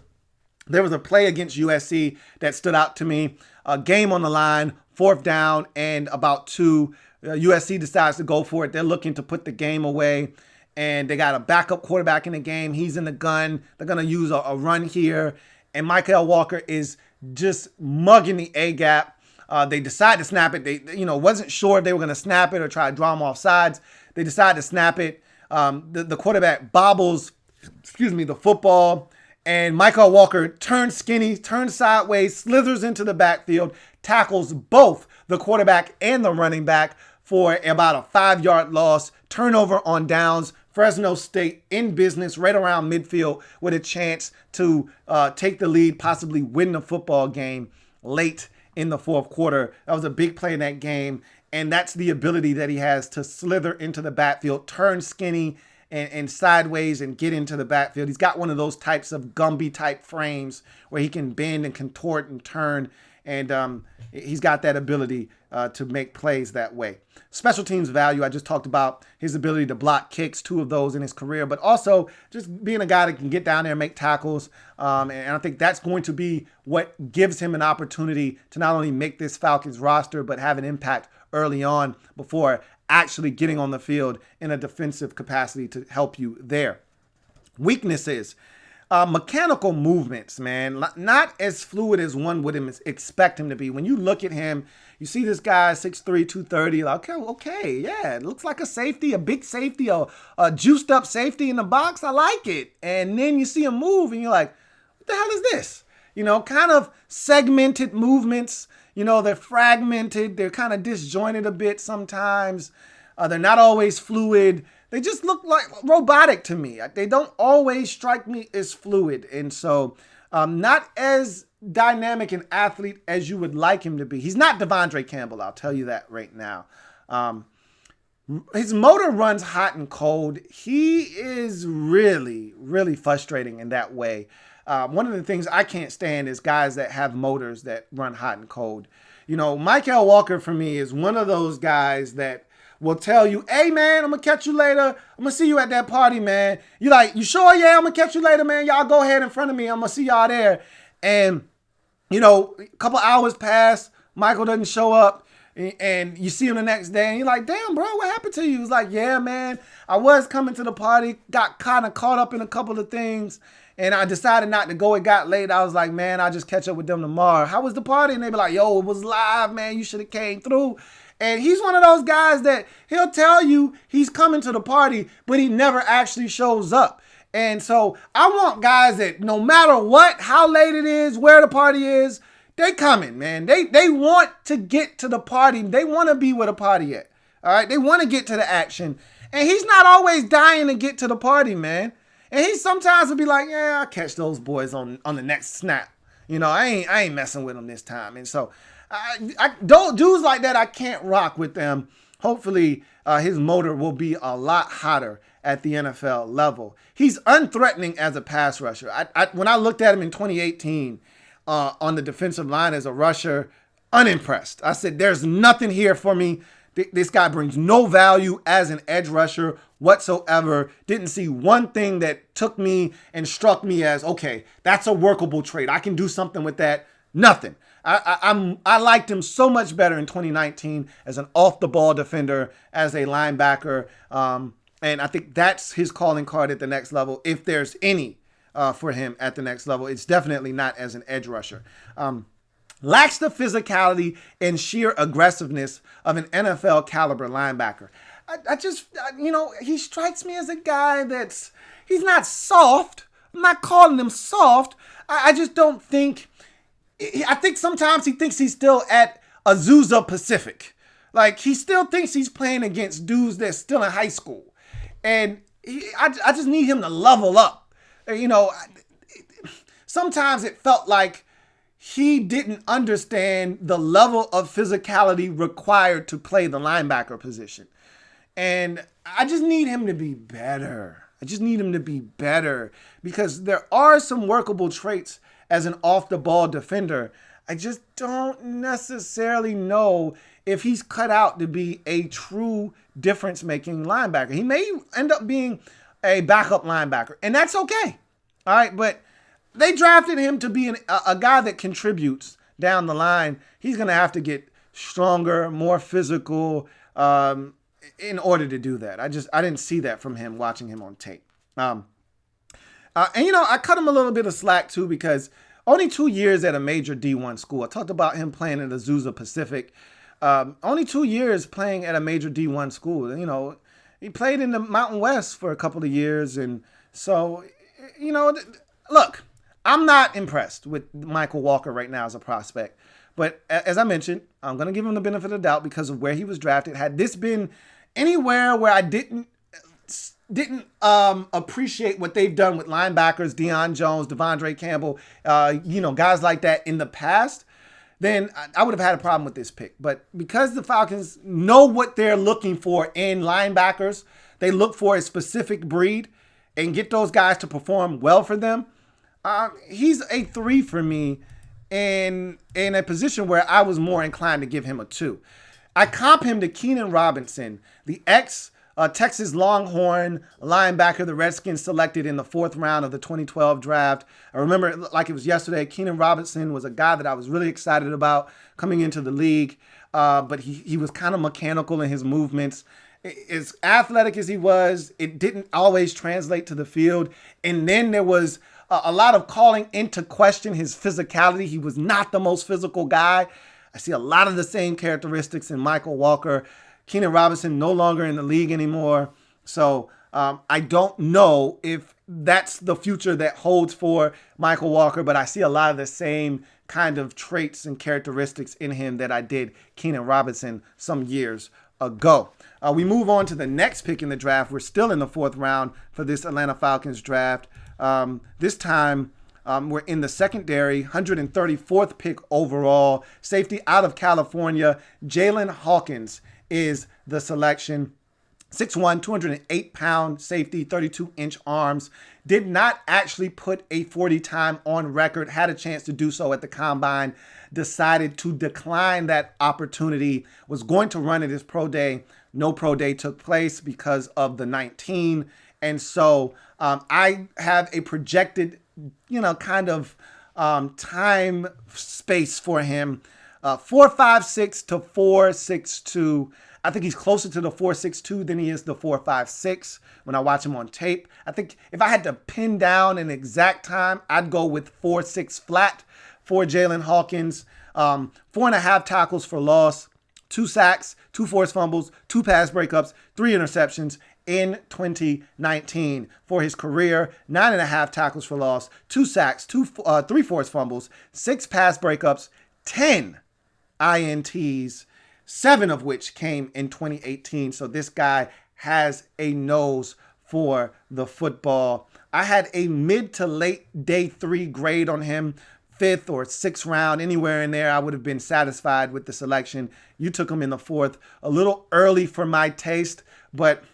There was a play against USC that stood out to me. A game on the line, 4th down and about 2. USC decides to go for it. They're looking to put the game away. And they got a backup quarterback in the game. He's in the gun. They're going to use a run here. And Mykal Walker is just mugging the A-gap. They decide to snap it. They, wasn't sure if they were going to snap it or try to draw him off sides. They decide to snap it. The quarterback bobbles, the football. And Mykal Walker turns skinny, turns sideways, slithers into the backfield, tackles both the quarterback and the running back for about a 5-yard loss, turnover on downs. Fresno State in business right around midfield with a chance to take the lead, possibly win the football game late in the 4th quarter. That was a big play in that game, and that's the ability that he has to slither into the backfield, turn skinny and sideways and get into the backfield. He's got one of those types of Gumby-type frames where he can bend and contort and turn, and he's got that ability to make plays that way. Special teams value, I just talked about his ability to block kicks, 2 of those in his career, but also just being a guy that can get down there and make tackles. And I think that's going to be what gives him an opportunity to not only make this Falcons roster, but have an impact early on before actually getting on the field in a defensive capacity to help you there. Weaknesses. Mechanical movements, man, not as fluid as one would expect him to be. When you look at him, you see this guy 6'3", 230, like, okay, yeah, it looks like a safety, a big safety, a juiced up safety in the box. I like it. And then you see him move and you're like, what the hell is this? Kind of segmented movements. They're fragmented. They're kind of disjointed a bit sometimes. They're not always fluid. They just look like robotic to me. They don't always strike me as fluid. And so not as dynamic an athlete as you would like him to be. He's not Devondre Campbell, I'll tell you that right now. His motor runs hot and cold. He is really, really frustrating in that way. One of the things I can't stand is guys that have motors that run hot and cold. Mykal Walker for me is one of those guys that will tell you, hey, man, I'm going to catch you later. I'm going to see you at that party, man. You like, you sure? Yeah, I'm going to catch you later, man. Y'all go ahead in front of me. I'm going to see y'all there. And, a couple hours pass. Mykal doesn't show up. And you see him the next day. And you're like, damn, bro, what happened to you? He's like, yeah, man, I was coming to the party. Got kind of caught up in a couple of things. And I decided not to go. It got late. I was like, man, I'll just catch up with them tomorrow. How was the party? And they be like, yo, it was live, man. You should have came through. And he's one of those guys that he'll tell you he's coming to the party, but he never actually shows up. And so I want guys that no matter what, how late it is, where the party is, they coming, man. They want to get to the party. They want to be where the party at. All right. They want to get to the action. And he's not always dying to get to the party, man. And he sometimes will be like, yeah, I'll catch those boys on the next snap. I ain't messing with them this time. And so I don't dudes like that. I can't rock with them. Hopefully his motor will be a lot hotter at the NFL level. He's unthreatening as a pass rusher. When I looked at him in 2018 on the defensive line as a rusher, unimpressed. I said, there's nothing here for me. This guy brings no value as an edge rusher whatsoever. Didn't see one thing that took me and struck me as, okay, that's a workable trait. I can do something with that. Nothing. I liked him so much better in 2019 as an off-the-ball defender, as a linebacker. And I think that's his calling card at the next level, if there's any for him at the next level. It's definitely not as an edge rusher. Lacks the physicality and sheer aggressiveness of an NFL caliber linebacker. He strikes me as a guy he's not soft, I'm not calling him soft. I just don't think. I think sometimes he thinks he's still at Azusa Pacific. Like, he still thinks he's playing against dudes that's still in high school. And I just need him to level up. You know, sometimes it felt like he didn't understand the level of physicality required to play the linebacker position. And I just need him to be better. Because there are some workable traits as an off-the-ball defender. I just don't necessarily know if he's cut out to be a true difference-making linebacker. He may end up being a backup linebacker, and that's okay. All right, but they drafted him to be a guy that contributes down the line. He's going to have to get stronger, more physical in order to do that. I didn't see that from him watching him on tape. And, you know, I cut him a little bit of slack, too, because only 2 years at a major D1 school. I talked about him playing at Azusa Pacific. Only 2 years playing at a major D1 school. You know, he played in the Mountain West for a couple of years. And so, you know, look, I'm not impressed with Mykal Walker right now as a prospect. But as I mentioned, I'm going to give him the benefit of the doubt because of where he was drafted. Had this been anywhere where I didn't appreciate what they've done with linebackers, Deion Jones, Devondre Campbell, you know, guys like that in the past, then I would have had a problem with this pick. But because the Falcons know what they're looking for in linebackers, they look for a specific breed and get those guys to perform well for them. He's a 3 for me in a position where I was more inclined to give him a 2. I comp him to Keenan Robinson, the Texas Longhorn linebacker the Redskins selected in the 4th round of the 2012 draft. I remember it like it was yesterday. Keenan Robinson was a guy that I was really excited about coming into the league, but he was kind of mechanical in his movements. As athletic as he was, it didn't always translate to the field. And then there was a lot of calling into question his physicality. He was not the most physical guy. I see a lot of the same characteristics in Mykal Walker. Keenan Robinson no longer in the league anymore. So I don't know if that's the future that holds for Mykal Walker, but I see a lot of the same kind of traits and characteristics in him that I did Keenan Robinson some years ago. We move on to the next pick in the draft. We're still in the 4th round for this Atlanta Falcons draft. This time, we're in the secondary, 134th pick overall. Safety out of California, Jalen Hawkins is the selection. 6'1", 208-pound safety, 32-inch arms. Did not actually put a 40 time on record. Had a chance to do so at the combine. Decided to decline that opportunity. Was going to run at his pro day. No pro day took place because of the 19. And so I have a projected, you know, kind of time space for him. 4.56 to 4.62. I think he's closer to the 4.62 than he is the 4.56 when I watch him on tape. I think if I had to pin down an exact time, I'd go with 4.6 flat for Jalen Hawkins. 4.5 tackles for loss, 2 sacks, 2 forced fumbles, 2 pass breakups, 3 interceptions in 2019 for his career. 9.5 tackles for loss, 2 sacks, 3 forced fumbles, 6 pass breakups, 10 INTs, 7 of which came in 2018. So this guy has a nose for the football. I had a mid to late day 3 grade on him, 5th or 6th round, anywhere in there. I would have been satisfied with the selection. You took him in the 4th, a little early for my taste, but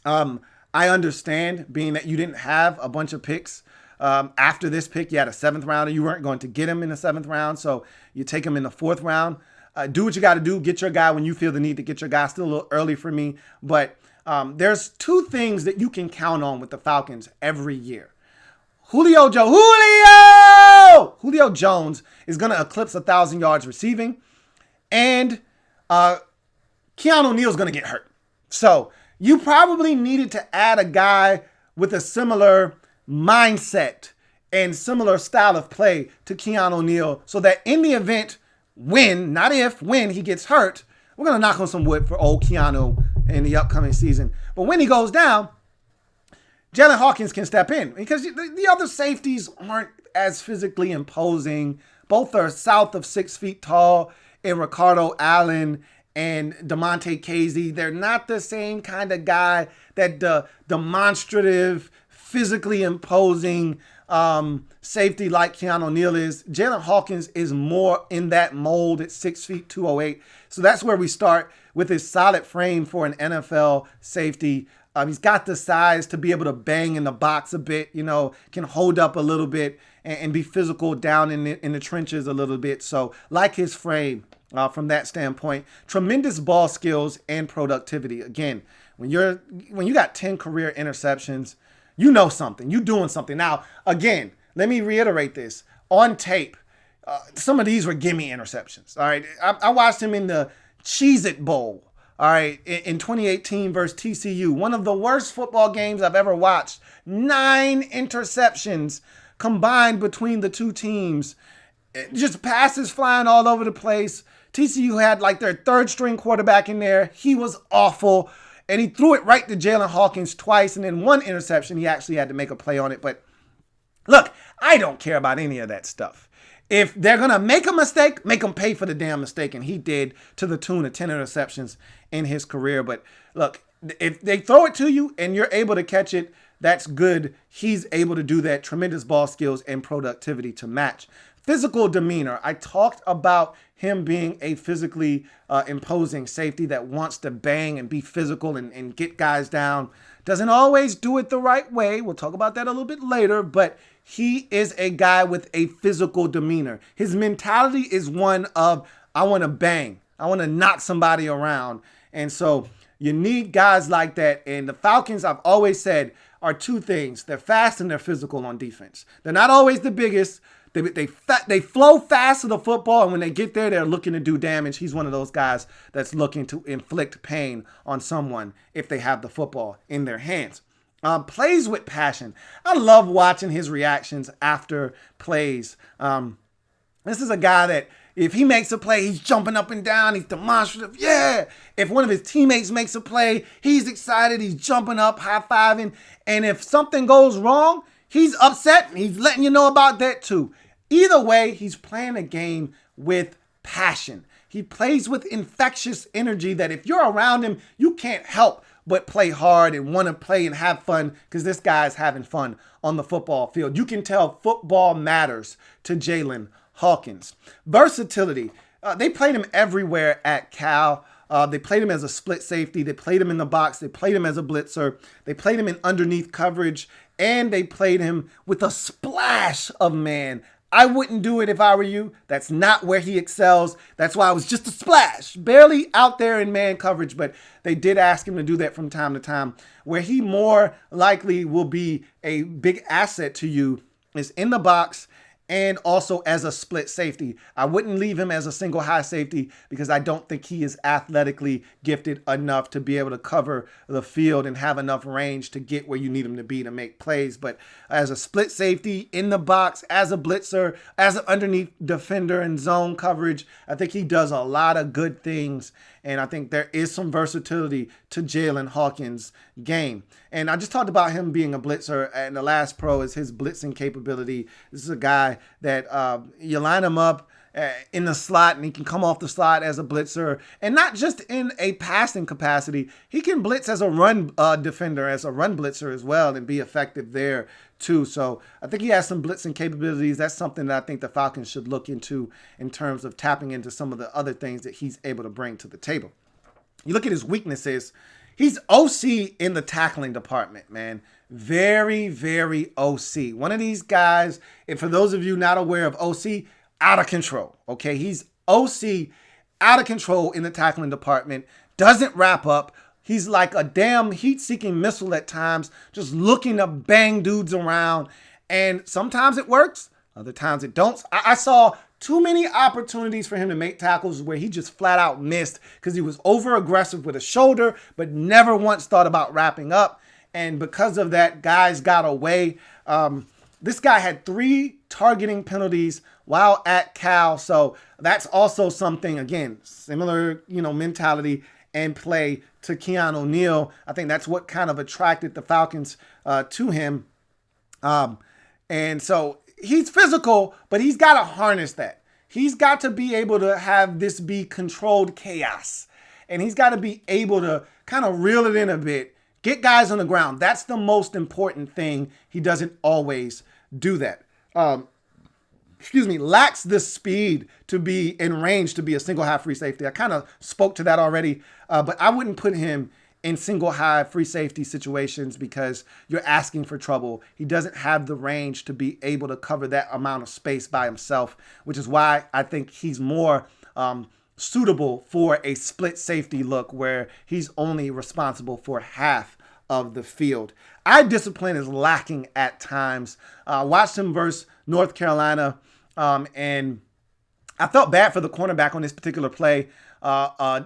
I understand, being that you didn't have a bunch of picks. After this pick, you had a 7th rounder. You weren't going to get him in the 7th round, so you take him in the 4th round. Do what you got to do. Get your guy when you feel the need to get your guy. Still a little early for me, but there's 2 things that you can count on with the Falcons every year. Julio Jones is going to eclipse 1,000 yards receiving, and Keanu Neal's going to get hurt. So you probably needed to add a guy with a similar mindset and similar style of play to Keanu Neal, so that in the event, when he gets hurt, we're going to knock on some wood for old Keanu in the upcoming season. But when he goes down, Jalen Hawkins can step in because the other safeties aren't as physically imposing. Both are south of 6 feet tall, and Ricardo Allen and Damontae Kazee. They're not the same kind of guy that the demonstrative, physically imposing safety like Keanu Neal is. Jalen Hawkins is more in that mold at 6 feet 208. So that's where we start with his solid frame for an NFL safety. He's got the size to be able to bang in the box a bit, can hold up a little bit and be physical down in the trenches a little bit. So like his frame from that standpoint, tremendous ball skills and productivity. Again, when you got 10 career interceptions, you know something. You doing something. Now, again, let me reiterate this. On tape, some of these were gimme interceptions. All right. I watched him in the Cheez-It Bowl. All right, in 2018 versus TCU, one of the worst football games I've ever watched. 9 interceptions combined between the two teams. Just passes flying all over the place. TCU had like their 3rd string quarterback in there. He was awful. And he threw it right to Jalen Hawkins twice. And then 1 interception, he actually had to make a play on it. But look, I don't care about any of that stuff. If they're going to make a mistake, make them pay for the damn mistake. And he did, to the tune of 10 interceptions in his career. But look, if they throw it to you and you're able to catch it, that's good. He's able to do that. Tremendous ball skills and productivity to match. Physical demeanor. I talked about him being a physically imposing safety that wants to bang and be physical and get guys down. Doesn't always do it the right way. We'll talk about that a little bit later, but he is a guy with a physical demeanor. His mentality is one of, I want to bang. I want to knock somebody around. And so you need guys like that. And the Falcons, I've always said, are 2 things. They're fast and they're physical on defense. They're not always the biggest. They flow fast to the football, and when they get there, they're looking to do damage. He's one of those guys that's looking to inflict pain on someone if they have the football in their hands. Plays with passion. I love watching his reactions after plays. This is a guy that if he makes a play, he's jumping up and down. He's demonstrative. Yeah. If one of his teammates makes a play, he's excited. He's jumping up, high-fiving. And if something goes wrong, he's upset. He's letting you know about that too. Either way, he's playing a game with passion. He plays with infectious energy that if you're around him, you can't help but play hard and want to play and have fun because this guy's having fun on the football field. You can tell football matters to Jalen Hawkins. Versatility. They played him everywhere at Cal. They played him as a split safety. They played him in the box. They played him as a blitzer. They played him in underneath coverage. And they played him with a splash of man. I wouldn't do it if I were you. That's not where he excels. That's why it was just a splash. Barely out there in man coverage, but they did ask him to do that from time to time. Where he more likely will be a big asset to you is in the box and also as a split safety. I wouldn't leave him as a single high safety because I don't think he is athletically gifted enough to be able to cover the field and have enough range to get where you need him to be to make plays. But as a split safety in the box, as a blitzer, as an underneath defender in zone coverage, I think he does a lot of good things. And I think there is some versatility to Jalen Hawkins' game. And I just talked about him being a blitzer, and the last pro is his blitzing capability. This is a guy that you line him up in the slot, and he can come off the slot as a blitzer. And not just in a passing capacity. He can blitz as a run defender, as a run blitzer as well, and be effective there too. So I think he has some blitzing capabilities. That's something that I think the Falcons should look into in terms of tapping into some of the other things that he's able to bring to the table. You look at his weaknesses. He's OC in the tackling department, man. Very, very OC. One of these guys, and for those of you not aware of OC, out of control, okay? He's OC, out of control in the tackling department, doesn't wrap up. He's like a damn heat-seeking missile at times, just looking to bang dudes around. And sometimes it works, other times it don't. I saw too many opportunities for him to make tackles where he just flat out missed because he was over-aggressive with a shoulder, but never once thought about wrapping up. And because of that, guys got away. This guy had 3 targeting penalties while at Cal. So that's also something, again, similar, mentality. and play to Keanu Neal. I think that's what kind of attracted the Falcons to him. And so he's physical, but he's got to harness that. He's got to be able to have this be controlled chaos. And he's got to be able to kind of reel it in a bit, get guys on the ground. That's the most important thing. He doesn't always do that. Lacks the speed to be in range to be a single high free safety. I kind of spoke to that already, but I wouldn't put him in single high free safety situations because you're asking for trouble. He doesn't have the range to be able to cover that amount of space by himself, which is why I think he's more suitable for a split safety look where he's only responsible for half of the field. Eye discipline is lacking at times. Watched him versus North Carolina, and I felt bad for the cornerback on this particular play.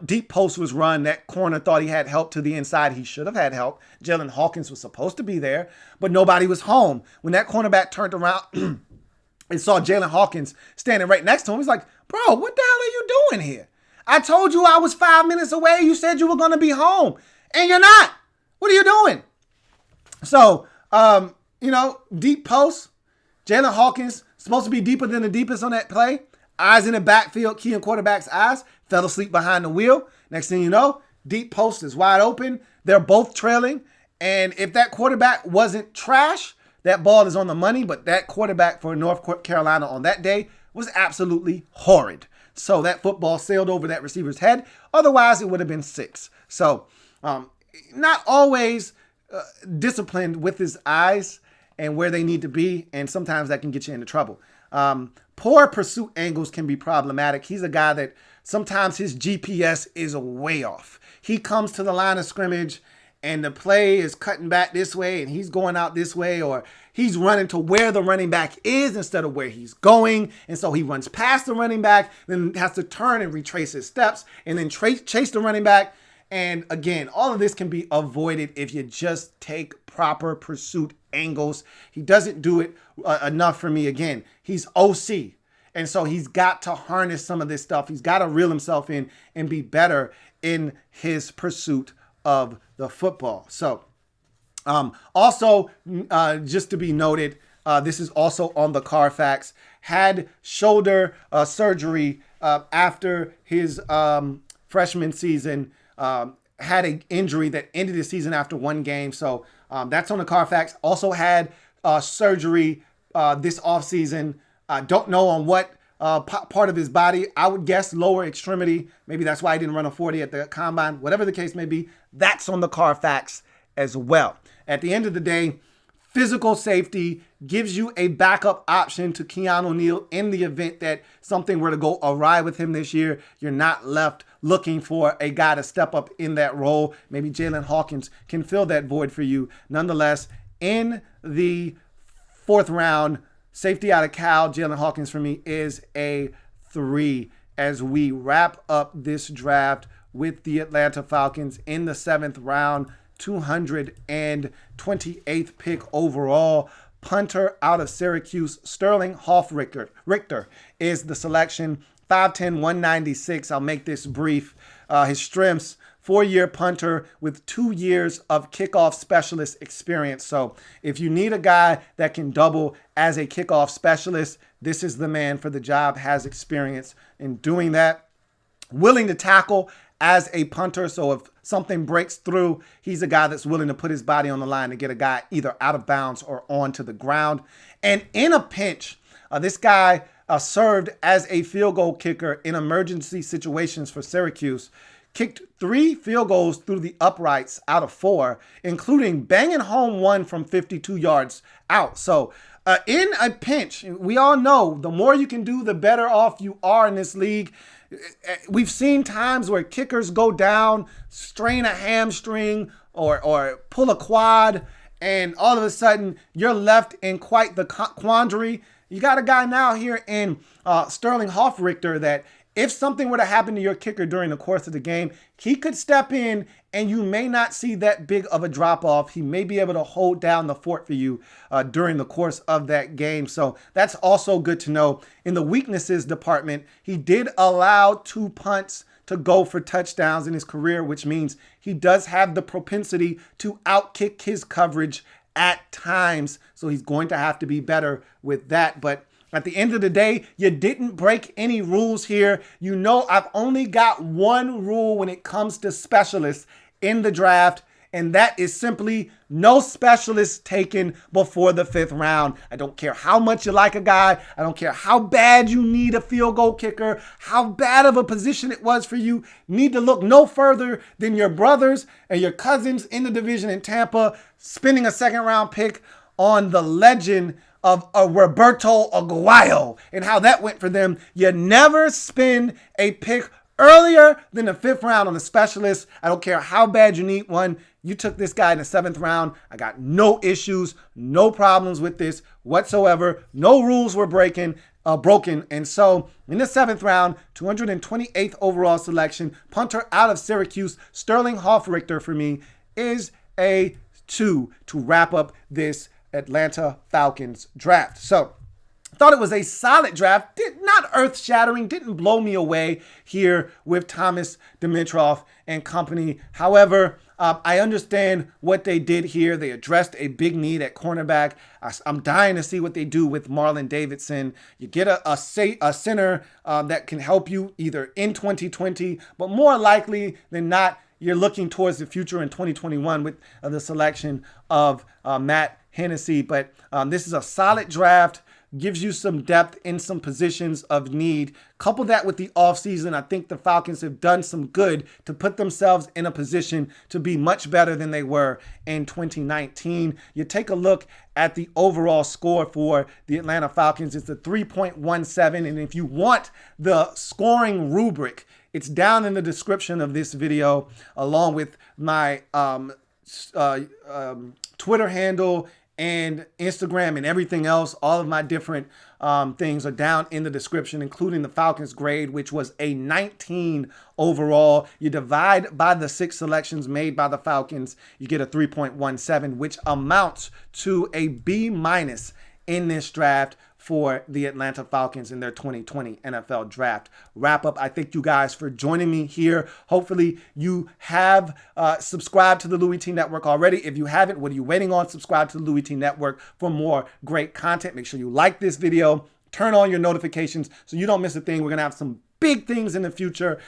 Deep post was run. That corner thought he had help to the inside. He should have had help. Jalen Hawkins was supposed to be there, but nobody was home. When that cornerback turned around and saw Jalen Hawkins standing right next to him, he's like, bro, what the hell are you doing here? I told you I was 5 minutes away. You said you were going to be home, and you're not. What are you doing? So, deep post. Jalen Hawkins, supposed to be deeper than the deepest on that play. Eyes in the backfield, key in quarterback's eyes. Fell asleep behind the wheel. Next thing you know, deep post is wide open. They're both trailing. And if that quarterback wasn't trash, that ball is on the money. But that quarterback for North Carolina on that day was absolutely horrid. So that football sailed over that receiver's head. Otherwise, it would have been 6. So not always disciplined with his eyes and where they need to be. And sometimes that can get you into trouble. Poor pursuit angles can be problematic. He's a guy that sometimes his GPS is way off. He comes to the line of scrimmage and the play is cutting back this way and he's going out this way, or he's running to where the running back is instead of where he's going. And so he runs past the running back, then has to turn and retrace his steps and then chase the running back. And again, all of this can be avoided if you just take proper pursuit angles. He doesn't do it enough for me. Again, he's OC. And so he's got to harness some of this stuff. He's got to reel himself in and be better in his pursuit of the football. So also, just to be noted, this is also on the Carfax, had shoulder surgery after his freshman season, had an injury that ended the season after one game. So that's on the Carfax. Also had surgery this offseason. Don't know on what part of his body. I would guess lower extremity. Maybe that's why he didn't run a 40 at the combine. Whatever the case may be, that's on the Carfax as well. At the end of the day, physical safety gives you a backup option to Keanu Neal in the event that something were to go awry with him this year. You're not left looking for a guy to step up in that role. Maybe Jalen Hawkins can fill that void for you. Nonetheless, in the 4th round, safety out of Cal, Jalen Hawkins for me is a 3 as we wrap up this draft with the Atlanta Falcons in the 7th round, 228th pick overall. Punter out of Syracuse, Sterling Hoff-Richter is the selection. 5'10", 196. I'll make this brief. His strengths, 4-year punter with 2 years of kickoff specialist experience. So if you need a guy that can double as a kickoff specialist, this is the man for the job, has experience in doing that. Willing to tackle as a punter. So if something breaks through, he's a guy that's willing to put his body on the line to get a guy either out of bounds or onto the ground. And in a pinch, this guy served as a field goal kicker in emergency situations for Syracuse. Kicked 3 field goals through the uprights out of 4, including banging home one from 52 yards out. So in a pinch, we all know the more you can do, the better off you are in this league. We've seen times where kickers go down, strain a hamstring or pull a quad, and all of a sudden you're left in quite the quandary. You got a guy now here in Sterling Hoff-Richter that if something were to happen to your kicker during the course of the game, he could step in and you may not see that big of a drop-off. He may be able to hold down the fort for you during the course of that game. So that's also good to know. In the weaknesses department, he did allow 2 punts to go for touchdowns in his career, which means he does have the propensity to outkick his coverage at times. So he's going to have to be better with that. But at the end of the day, you didn't break any rules here. You know, I've only got one rule when it comes to specialists in the draft, and that is simply no specialists taken before the 5th round. I don't care how much you like a guy. I don't care how bad you need a field goal kicker, how bad of a position it was for you. Need to look no further than your brothers and your cousins in the division in Tampa spending a 2nd round pick on the legend of Roberto Aguayo and how that went for them. You never spend a pick earlier than the 5th round on a specialist. I don't care how bad you need one. You took this guy in the 7th round. I got no issues, no problems with this whatsoever. No rules were broken. And so in the 7th round, 228th overall selection, punter out of Syracuse, Sterling Hoffrichter for me is a 2 to wrap up this Atlanta Falcons draft. So thought it was a solid draft, not earth-shattering, didn't blow me away here with Thomas Dimitroff and company. However, I understand what they did here. They addressed a big need at cornerback. I'm dying to see what they do with Marlon Davidson. You get a center that can help you either in 2020, but more likely than not, you're looking towards the future in 2021 with the selection of Matt Hennessy. But this is a solid draft. Gives you some depth in some positions of need. Couple that with the offseason, I think the Falcons have done some good to put themselves in a position to be much better than they were in 2019. You take a look at the overall score for the Atlanta Falcons. It's a 3.17. And if you want the scoring rubric, it's down in the description of this video, along with my Twitter handle and Instagram and everything else. All of my different things are down in the description, including the Falcons grade, which was a 19 overall. You divide by the 6 selections made by the Falcons, you get a 3.17, which amounts to a B- in this draft for the Atlanta Falcons in their 2020 NFL draft wrap up. I thank you guys for joining me here. Hopefully you have subscribed to the Louie T Network already. If you haven't, what are you waiting on? Subscribe to the Louie T Network for more great content. Make sure you like this video, turn on your notifications so you don't miss a thing. We're going to have some big things in the future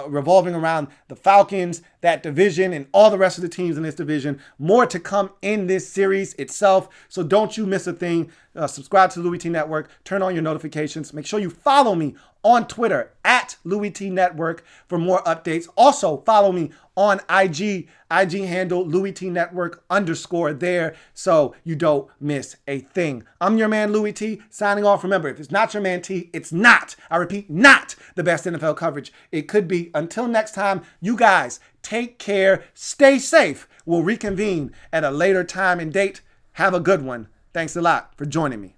revolving around the Falcons, that division, and all the rest of the teams in this division. More to come in this series itself, so don't you miss a thing. Subscribe to the Louie T Network, turn on your notifications. Make sure you follow me on Twitter at Louie T Network for more updates. Also, follow me on IG handle Louie T Network _ there, so you don't miss a thing. I'm your man Louie T, signing off. Remember, if it's not your man T, it's not, I repeat, not the best NFL coverage it could be. Until next time, you guys take care, stay safe. We'll reconvene at a later time and date. Have a good one. Thanks a lot for joining me.